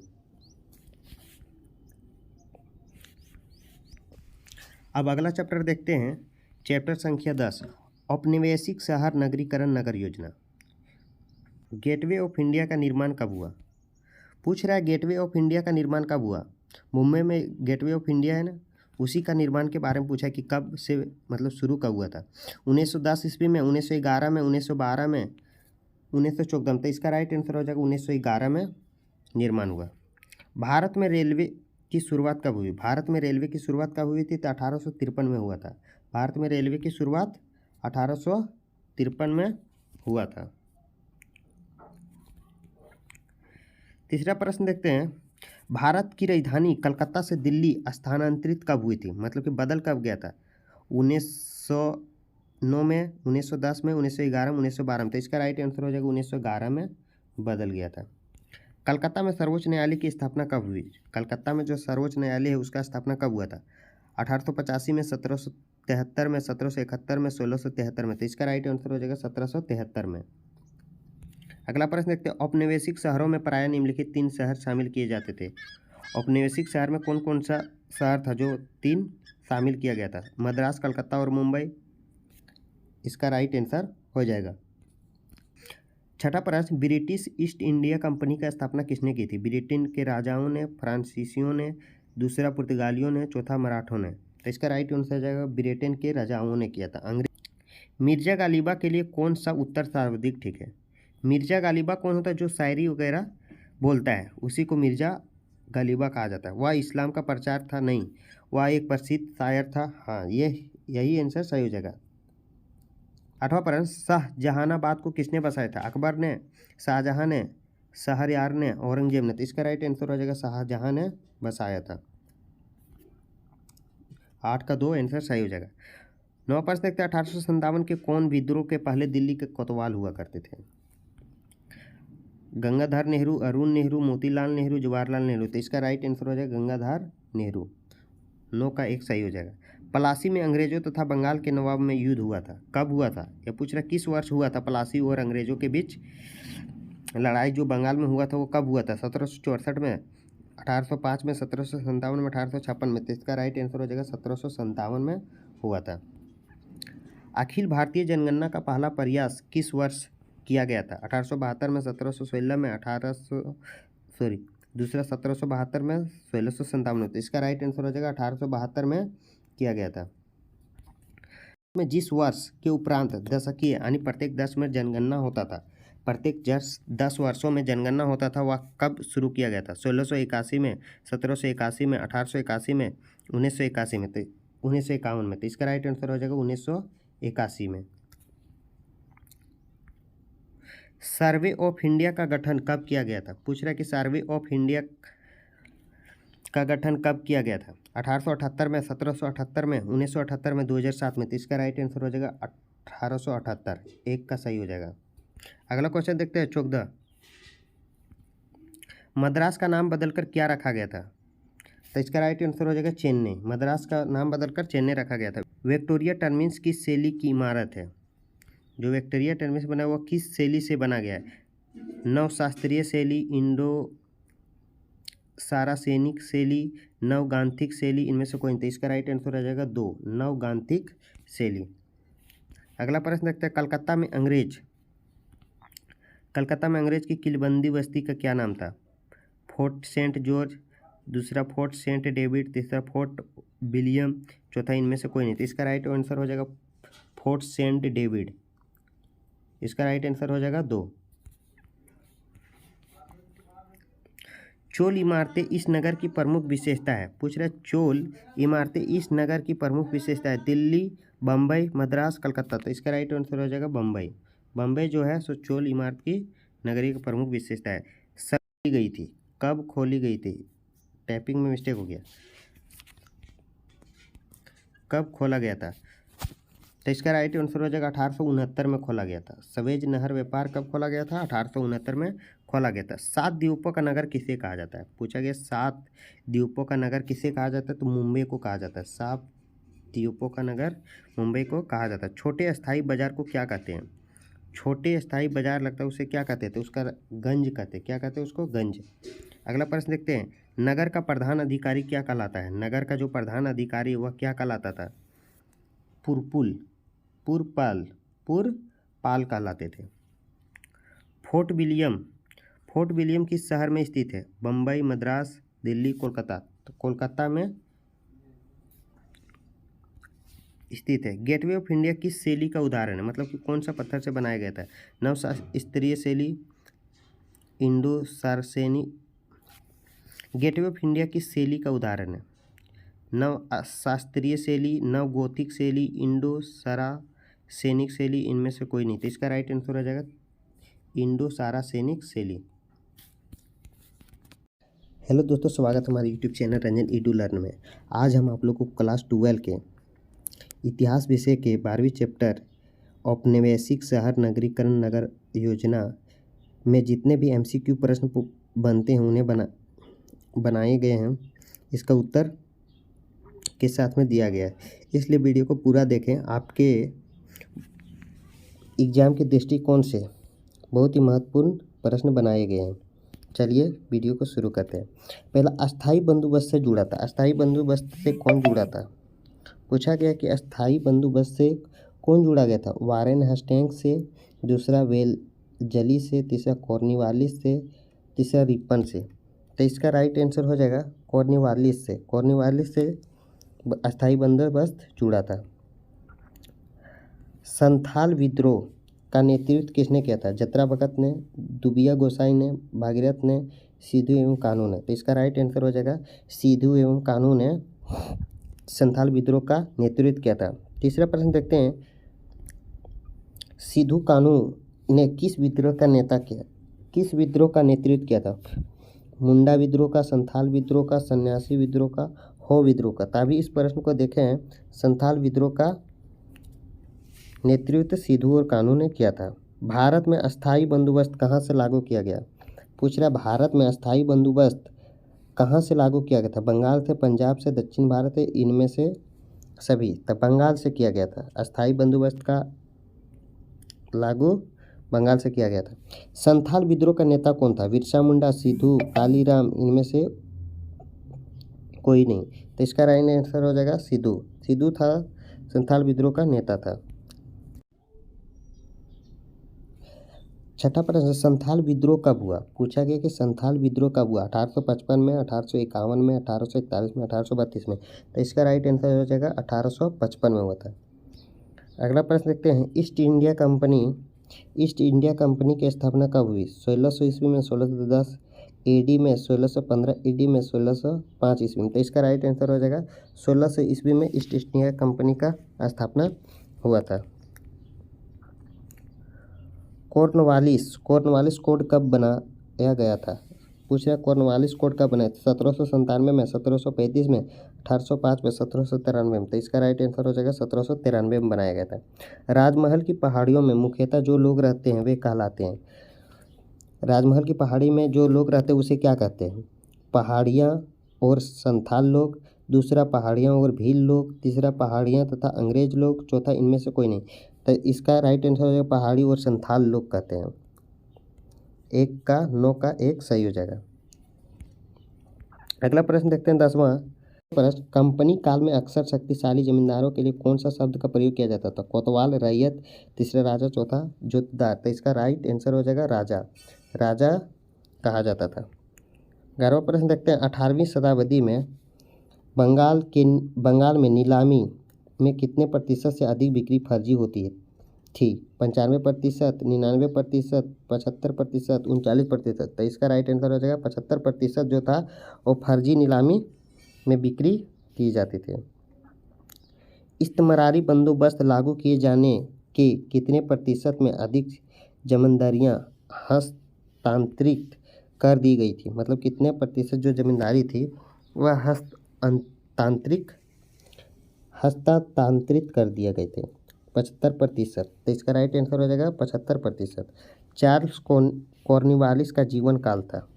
अब अगला चैप्टर देखते हैं, चैप्टर संख्या 10, औपनिवेशिक शहर नगरीकरण नगर योजना। गेटवे ऑफ इंडिया का निर्माण कब हुआ? पूछ रहा है गेटवे ऑफ इंडिया का निर्माण कब हुआ? मुंबई में गेटवे ऑफ इंडिया है ना, उसी का निर्माण के बारे में पूछा है कि कब से मतलब शुरू कब हुआ था। 1910 ईस्वी में, 1911 में, 1912 में, 1914 में। तो इसका राइट आंसर हो जाएगा 1911 में निर्माण हुआ। भारत में रेलवे की शुरुआत कब हुई? भारत में रेलवे की शुरुआत कब हुई थी? तो 1853 में हुआ था। भारत में रेलवे की शुरुआत 1853 में हुआ था। तीसरा प्रश्न देखते हैं, भारत की राजधानी कलकत्ता से दिल्ली स्थानांतरित कब हुई थी? मतलब कि बदल कब गया था? 1909 में, 1910 में, 1911 में, 1912 में। तो इसका राइट आंसर हो जाएगा 1911 में बदल गया था। कलकत्ता में सर्वोच्च न्यायालय की स्थापना कब हुई? कलकत्ता में जो सर्वोच्च न्यायालय है उसका स्थापना कब हुआ था? 1885 में, 1773 में, 1771 में, 1673 में। तो इसका राइट आंसर हो जाएगा 1773 में। अगला प्रश्न देखते हैं, औपनिवेशिक शहरों में प्रायः निम्नलिखित 3 शहर शामिल किए जाते थे। औपनिवेशिक शहर में कौन कौन सा शहर था जो 3 शामिल किया गया था? मद्रास, कलकत्ता और मुंबई। इसका राइट आंसर हो जाएगा। छठा प्रश्न, ब्रिटिश ईस्ट इंडिया कंपनी का स्थापना किसने की थी? ब्रिटेन के राजाओं ने, फ्रांसीसियों ने, दूसरा पुर्तगालियों ने, चौथा मराठों ने। तो इसका राइट आंसर हो जाएगा ब्रिटेन के राजाओं ने किया था। मिर्जा गालिबा के लिए कौन सा उत्तर सर्वाधिक ठीक है? मिर्जा गालिबा कौन होता है? जो शायरी वगैरह बोलता है उसी को मिर्जा गालिबा कहा जाता है। वह इस्लाम का प्रचार था? नहीं, वह एक प्रसिद्ध शायर था। हाँ, यही आंसर सही हो जाएगा। आठवां प्रश्न, शाहजहानाबाद को किसने बसाया था? अकबर ने, शाहजहां ने, शहरयार ने, औरंगजेब ने। तो इसका राइट आंसर हो जाएगा शाहजहां ने बसाया था। 8 का 2 आंसर सही हो जाएगा। 9वां प्रश्न देखते हैं, 1857 के कौन विद्रोह के पहले दिल्ली के कोतवाल हुआ करते थे? गंगाधर नेहरू, अरुण नेहरू, मोतीलाल नेहरू, जवाहरलाल नेहरू। तो इसका राइट आंसर हो जाएगा गंगाधर नेहरू। 9 का 1 सही हो जाएगा। पलासी में अंग्रेजों तथा बंगाल के नवाब में युद्ध हुआ था, कब हुआ था? यह पूछ रहा किस वर्ष हुआ था पलासी और अंग्रेजों के बीच लड़ाई जो बंगाल में हुआ था वो कब हुआ था? 1764 में, 1805 में, 1757 में, 1856 में। तो इसका राइट आंसर हो जाएगा 1757 में हुआ था। अखिल भारतीय जनगणना का पहला प्रयास किस वर्ष किया गया था? 1872 में, 1716 में, दूसरा 1772 में, 1657 में। तो इसका राइट आंसर हो जाएगा 1872 में किया गया था। में जिस वर्ष के उपरांत दशकीय यानी प्रत्येक 10 में जनगणना होता था, प्रत्येक 10 वर्षों में जनगणना होता था, वह कब शुरू किया गया था? 1681 में, 1781 में, 1881 में, 1981 में। तो 1951 में। तो इसका राइट आंसर हो जाएगा 1981 में। सर्वे ऑफ इंडिया का गठन कब किया गया था? पूछ रहा है कि सर्वे ऑफ इंडिया का गठन कब किया गया था? 1878 में, 1778 में, 1978 में, 2007 में। तो इसका राइट आंसर हो जाएगा 1878। 1 का सही हो जाएगा। अगला क्वेश्चन देखते हैं 14। मद्रास का नाम बदलकर क्या रखा गया था? तो इसका राइट आंसर हो जाएगा चेन्नई। मद्रास का नाम बदलकर चेन्नई रखा गया था। विक्टोरिया टर्मिनस किस शैली की इमारत है? जो विक्टोरिया टर्मिनस बना हुआ किस शैली से बना गया है? नवशास्त्रीय शैली, इंडो सारासेनिक शैली, नवगांथिक शैली। इनमें से कोई नहीं। तो इसका राइट आंसर हो जाएगा 2, नवगांथिक शैली। अगला प्रश्न देखते हैं, कलकत्ता में अंग्रेज की किलबंदी बस्ती का क्या नाम था? फोर्ट सेंट जॉर्ज, दूसरा फोर्ट सेंट डेविड, तीसरा फोर्ट विलियम, चौथा इनमें से कोई नहीं। तो इसका राइट आंसर हो जाएगा फोर्ट सेंट डेविड। इसका राइट आंसर हो जाएगा 2। चोल इमारतें इस नगर की प्रमुख विशेषता है? पूछ रहे चोल इमारतें इस नगर की प्रमुख विशेषता है? दिल्ली, बम्बई, मद्रास, कलकत्ता। तो इसका राइट आंसर हो जाएगा बम्बई। बम्बई जो है सो चोल इमारत की नगरी की प्रमुख विशेषता है। खोली गई थी, कब खोली गई थी? टाइपिंग में मिस्टेक हो गया, कब खोला गया था? तो इसका राइट आंसर हो जाएगा 1869 में खोला गया था। सवेज नहर व्यापार कब खोला गया था? 1869 में खोला गया था। 7 द्वीपों का नगर किसे कहा जाता है? पूछा गया 7 द्वीपों का नगर किसे कहा जाता है? तो मुंबई को कहा जाता है। 7 द्वीपों का नगर मुंबई को कहा जाता है। छोटे अस्थायी बाजार को क्या कहते हैं? छोटे अस्थायी बाजार लगता है उसे क्या कहते हैं? तो उसका गंज कहते हैं। क्या कहते हैं उसको? गंज। अगला प्रश्न देखते हैं, नगर का प्रधान अधिकारी क्या कहलाता है? नगर का जो प्रधान अधिकारी वह क्या कहलाता था? पुरपाल कहलाते थे। फोर्ट विलियम किस शहर में स्थित है? बम्बई, मद्रास, दिल्ली, कोलकाता। तो कोलकाता में स्थित है। गेटवे ऑफ इंडिया किस शैली का उदाहरण है? मतलब कि कौन सा पत्थर से बनाया गया था? नवशास्त्रीय शैली, इंडो सारसेनी। गेटवे ऑफ इंडिया किस शैली का उदाहरण है? नव शास्त्रीय शैली, नव गोथिक शैली, इंडो सारासेनिक शैली। इनमें से कोई नहीं। तो इसका राइट आंसर हो जाएगा इंडो सारासेनिक शैली। हेलो दोस्तों, स्वागत है हमारे YouTube channel Ranjan Edu learn में। आज हम आप लोग को क्लास 12 के इतिहास विषय के 12वीं चैप्टर औपनिवेशिक शहर नगरीकरण नगर योजना में जितने भी MCQ प्रश्न बनते हैं उन्हें बनाए गए हैं। इसका उत्तर के साथ में दिया गया है, इसलिए वीडियो को पूरा देखें। आपके एग्ज़ाम के दृष्टिकोण से बहुत ही महत्वपूर्ण प्रश्न बनाए गए हैं। चलिए वीडियो को शुरू करते हैं। पहला, अस्थाई बंदोबस्त से जुड़ा था। अस्थाई बंदोबस्त से कौन जुड़ा था? पूछा गया कि अस्थाई बंदोबस्त से कौन जुड़ा गया था? वारेन हेस्टिंग्स से, दूसरा वेलजली से, तीसरा कॉर्नवालिस से, तीसरा रिपन से। तो इसका राइट आंसर हो जाएगा कॉर्नवालिस से। कॉर्नवालिस से अस्थाई बंदोबस्त जुड़ा था। संथाल विद्रोह का नेतृत्व किसने किया था? जतरा भगत ने, दुबिया गोसाई ने, भागीरथ ने, सिद्धू एवं कान्हू ने। तो इसका राइट आंसर हो जाएगा सिद्धू एवं कान्हू ने संथाल विद्रोह का नेतृत्व किया था। तीसरा प्रश्न देखते हैं, सिद्धू कान्हू ने किस विद्रोह का नेतृत्व किया था? मुंडा विद्रोह का, संथाल विद्रोह का, सन्यासी विद्रोह का, हो विद्रोह का। तभी इस प्रश्न को देखें, संथाल विद्रोह का नेतृत्व सिद्धू और कान्हू ने किया था। भारत में अस्थाई बंदोबस्त कहाँ से लागू किया गया? पूछ रहा, भारत में अस्थाई बंदोबस्त कहाँ से लागू किया गया था? बंगाल से, पंजाब से, दक्षिण भारत से, इनमें से सभी। तब बंगाल से किया गया था। अस्थाई बंदोबस्त का लागू बंगाल से किया गया था। संथाल विद्रोह का नेता कौन था? बिरसा मुंडा, सिद्धू, कालीराम, इनमें से कोई नहीं। तो इसका राइट आंसर हो जाएगा सिद्धू। सिद्धू था संथाल विद्रोह का नेता था। छठा प्रश्न, संथाल विद्रोह कब हुआ? पूछा गया कि संथाल विद्रोह कब हुआ? 1855 में, 1851 में, 1841 में, 1832 में। तो इसका राइट आंसर हो जाएगा 1855 में हुआ था। अगला प्रश्न देखते हैं, ईस्ट इंडिया कंपनी की स्थापना कब हुई? 1600 ईस्वी में, 1610 AD में, 1615 AD में, 1605 ईस्वी में। तो इसका राइट आंसर हो जाएगा 1600 ईस्वी में ईस्ट इंडिया कंपनी का स्थापना हुआ था। कॉर्नवालिस कोड कब बनाया गया था? पूछ रहा है कॉर्नवालिस कोड कब बनाया था? 1797 में, 1735 में, 1805 में, 1793 में। तो इसका राइट आंसर हो जाएगा 1793 में बनाया गया था। राजमहल की पहाड़ियों में मुख्यतः जो लोग रहते हैं वे कहलाते हैं। राजमहल की पहाड़ी में जो लोग रहते हैं उसे क्या कहते हैं? पहाड़ियाँ और संथाल लोग, दूसरा पहाड़ियाँ और भील लोग, तीसरा पहाड़ियाँ तथा अंग्रेज लोग, चौथा इनमें से कोई नहीं। तो इसका राइट आंसर हो जाएगा पहाड़ी और संथाल लोग कहते हैं। 1 का 9 का 1 सही हो जाएगा। अगला प्रश्न देखते हैं 10वां प्रश्न, कंपनी काल में अक्सर शक्तिशाली जमींदारों के लिए कौन सा शब्द का प्रयोग किया जाता था? कोतवाल, रैयत, तीसरा राजा, चौथा जोतदार। तो इसका राइट आंसर हो जाएगा राजा कहा जाता था। 11वां प्रश्न देखते हैं, 18वीं शताब्दी में बंगाल में नीलामी में कितने प्रतिशत से अधिक बिक्री फर्जी होती थी? 95%, 99%, 75%, 39%। तो इसका राइट आंसर हो जाएगा 75% जो था वो फर्जी नीलामी में बिक्री की जाती थी। इस्तमरारी बंदोबस्त लागू किए जाने के कितने प्रतिशत में अधिक जमींदारियां हस्तांतरित कर दी गई थी? मतलब कितने प्रतिशत जो जमींदारी थी वह हस्तांतरित कर दिए गए थे? 75%। तो इसका राइट आंसर हो जाएगा 75%। चार्ल्स कॉर्नवालिस का जीवन काल था।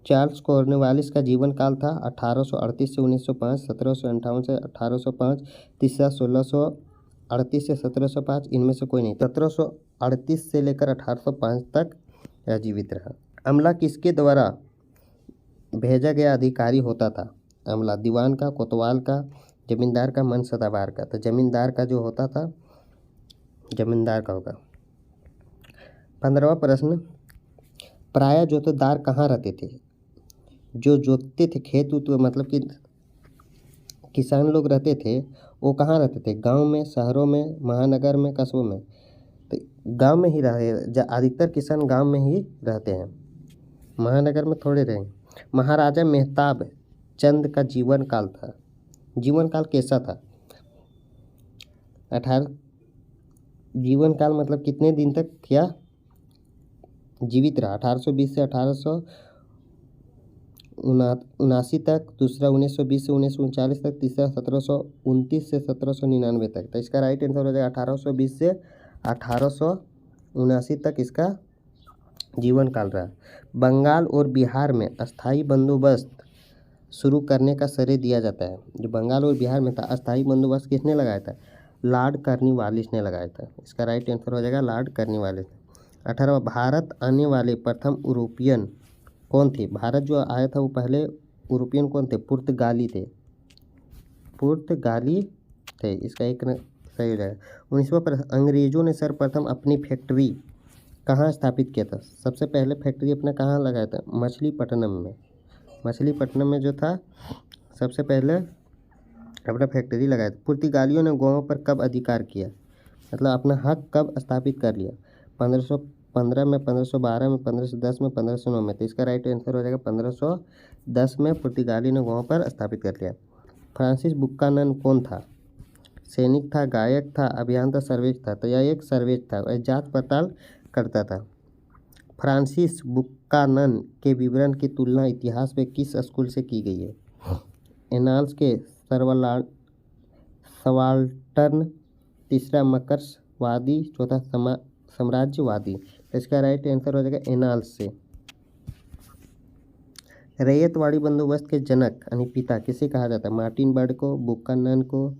चार्ल्स कॉर्नवालिस का जीवन काल था 1838 से 1905, 1758 से 1805, तीसरा 1638 से 1705, इनमें से कोई नहीं। 1738 से लेकर 1805 तक यह जीवित रहा। अमला किसके द्वारा भेजा गया अधिकारी होता था? अमला दीवान का, कोतवाल का, जमींदार का, मनसदाबार का। तो जमींदार का जो होता था जमींदार का होगा। 15वां प्रश्न, प्रायः जोतदार कहाँ रहते थे? जो जोतते थे खेत मतलब कि किसान लोग रहते थे वो कहाँ रहते थे? गांव में, शहरों में, महानगर में, कस्बों में। तो गांव में ही रहे, अधिकतर किसान गांव में ही रहते हैं, महानगर में थोड़े रहे। महाराजा मेहताब चंद का जीवन काल कैसा था? जीवन काल मतलब कितने दिन तक क्या जीवित रहा? 1820 से 1879 तक, दूसरा 1920 से 1939 तक, तीसरा 1729 से 1799 तक। तो इसका राइट आंसर हो जाएगा 1820 से 1879 तक इसका जीवन काल रहा। बंगाल और बिहार में अस्थाई बंदोबस्त शुरू करने का श्रेय दिया जाता है? जो बंगाल और बिहार में था, अस्थायी बंदोबस्त किसने लगाया था? लॉर्ड कॉर्नवालिस ने लगाया था। इसका राइट आंसर हो जाएगा लॉर्ड कॉर्नवालिस। 18वां, भारत आने वाले प्रथम यूरोपियन कौन थे? भारत जो आया था वो पहले यूरोपियन कौन थे? पुर्तगाली थे, पुर्तगाली थे। इसका एक सही हो जाएगा। 19वां प्रश्न, अंग्रेजों ने सर्वप्रथम अपनी फैक्ट्री कहाँ स्थापित किया था? सबसे पहले फैक्ट्री अपना कहाँ लगाया था? मछलीपट्टनम में। मछलीपट्टनम में जो था सबसे पहले अपना फैक्ट्री लगाया था। पुर्तगालियों ने गोवा पर कब अधिकार किया, मतलब अपना हक कब स्थापित कर लिया? 1515 में, 1512 में, 1510 में, 1509 में। तो इसका राइट आंसर हो जाएगा 1510 में पुर्तगाली ने गोवा पर स्थापित कर लिया। फ्रांसिस बुकानन कौन था? सैनिक था, गायक था, अभियंता, सर्वेज था? तो यह एक सर्वेज था, वह जांच पड़ताल करता था। फ्रांसिस बुकानन के विवरण की तुलना इतिहास में किस स्कूल से की गई है? एनाल्स के सवाल्टर्न, तीसरा मकर्सवादी, चौथा साम्राज्यवादी। तो इसका राइट आंसर हो जाएगा एनाल्स से। रैयतवाड़ी बंदोबस्त के जनक यानी पिता किसे कहा जाता है? मार्टिन बर्ड को, बुकानन को,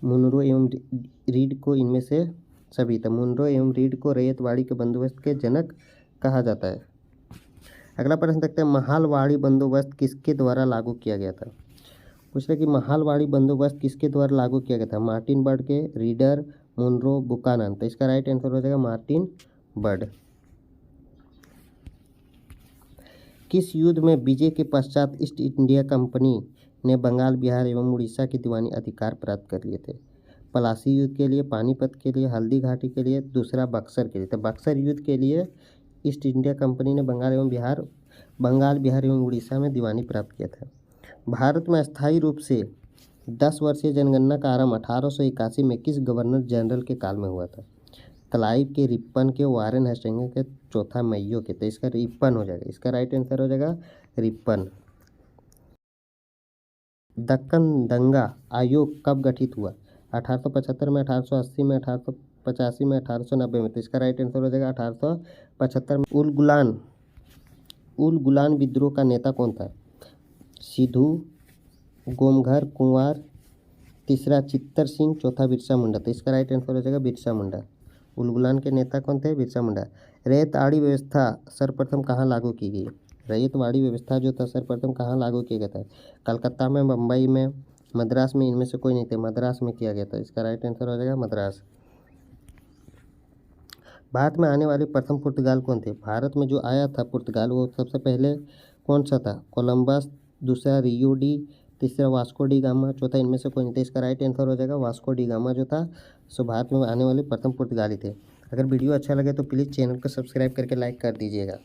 मुनरो एवं रीड को? इनमें से सभी था। मुनरो एवं रीड को रैयतवाड़ी के बंदोबस्त के जनक कहा जाता है। अगला प्रश्न देखते हैं, महालवाड़ी बंदोबस्त किसके द्वारा लागू किया गया था? पूछ रहे कि महालवाड़ी बंदोबस्त किसके द्वारा लागू किया गया था? मार्टिन बर्ड के, रीडर, मुनरो, बुकानन? तो इसका राइट आंसर हो जाएगा मार्टिन बर्ड। किस युद्ध में विजय के पश्चात ईस्ट इंडिया कंपनी ने बंगाल, बिहार एवं उड़ीसा के दीवानी अधिकार प्राप्त कर लिए थे? पलासी युद्ध के लिए, पानीपत के लिए, हल्दी घाटी के लिए, दूसरा बक्सर के लिए? तो बक्सर युद्ध के लिए ईस्ट इंडिया कंपनी ने बंगाल, बिहार एवं उड़ीसा में दीवानी प्राप्त किया था। भारत में अस्थायी रूप से 10 वर्षीय जनगणना का आरंभ 1881 में किस गवर्नर जनरल के काल में हुआ था? क्लाइव के, रिपन के, वारेन हेस्टिंग्स के, चौथा मैयो के? तो इसका रिपन हो जाएगा। इसका राइट आंसर हो जाएगा रिपन। दक्कन दंगा आयोग कब गठित हुआ? 1875 में, 1880 में, 1885 में, 1890 में? तो इसका राइट आंसर हो जाएगा 1875 में। उल गुलान विद्रोह का नेता कौन था? सिद्धू, गोमघर, कुंवर, तीसरा चित्तर सिंह, चौथा बिरसा मुंडा? तो इसका राइट आंसर हो जाएगा बिरसा मुंडा। उल गुलान के नेता कौन थे? बिरसा मुंडा। रैयतवाड़ी व्यवस्था सर्वप्रथम कहाँ लागू की गई? रैयतवाड़ी व्यवस्था जो था सर्वप्रथम कहाँ लागू किया गया था? कलकत्ता में, बम्बई में, मद्रास में? इनमें से कोई नहीं थे, मद्रास में किया गया था। इसका राइट आंसर हो जाएगा मद्रास। भारत में आने वाले प्रथम पुर्तगाल कौन थे? भारत में जो आया था पुर्तगाल वो सबसे पहले कौन सा था? कोलंबस, दूसरा रियो डी, तीसरा वास्को डी गामा, चौथा इनमें से कोई नहीं था। इसका राइट आंसर हो जाएगा वास्को डी गामा जो था सो भारत में आने वाले प्रथम पुर्तगाली थे। अगर वीडियो अच्छा लगे तो प्लीज़ चैनल को सब्सक्राइब करके लाइक कर दीजिएगा।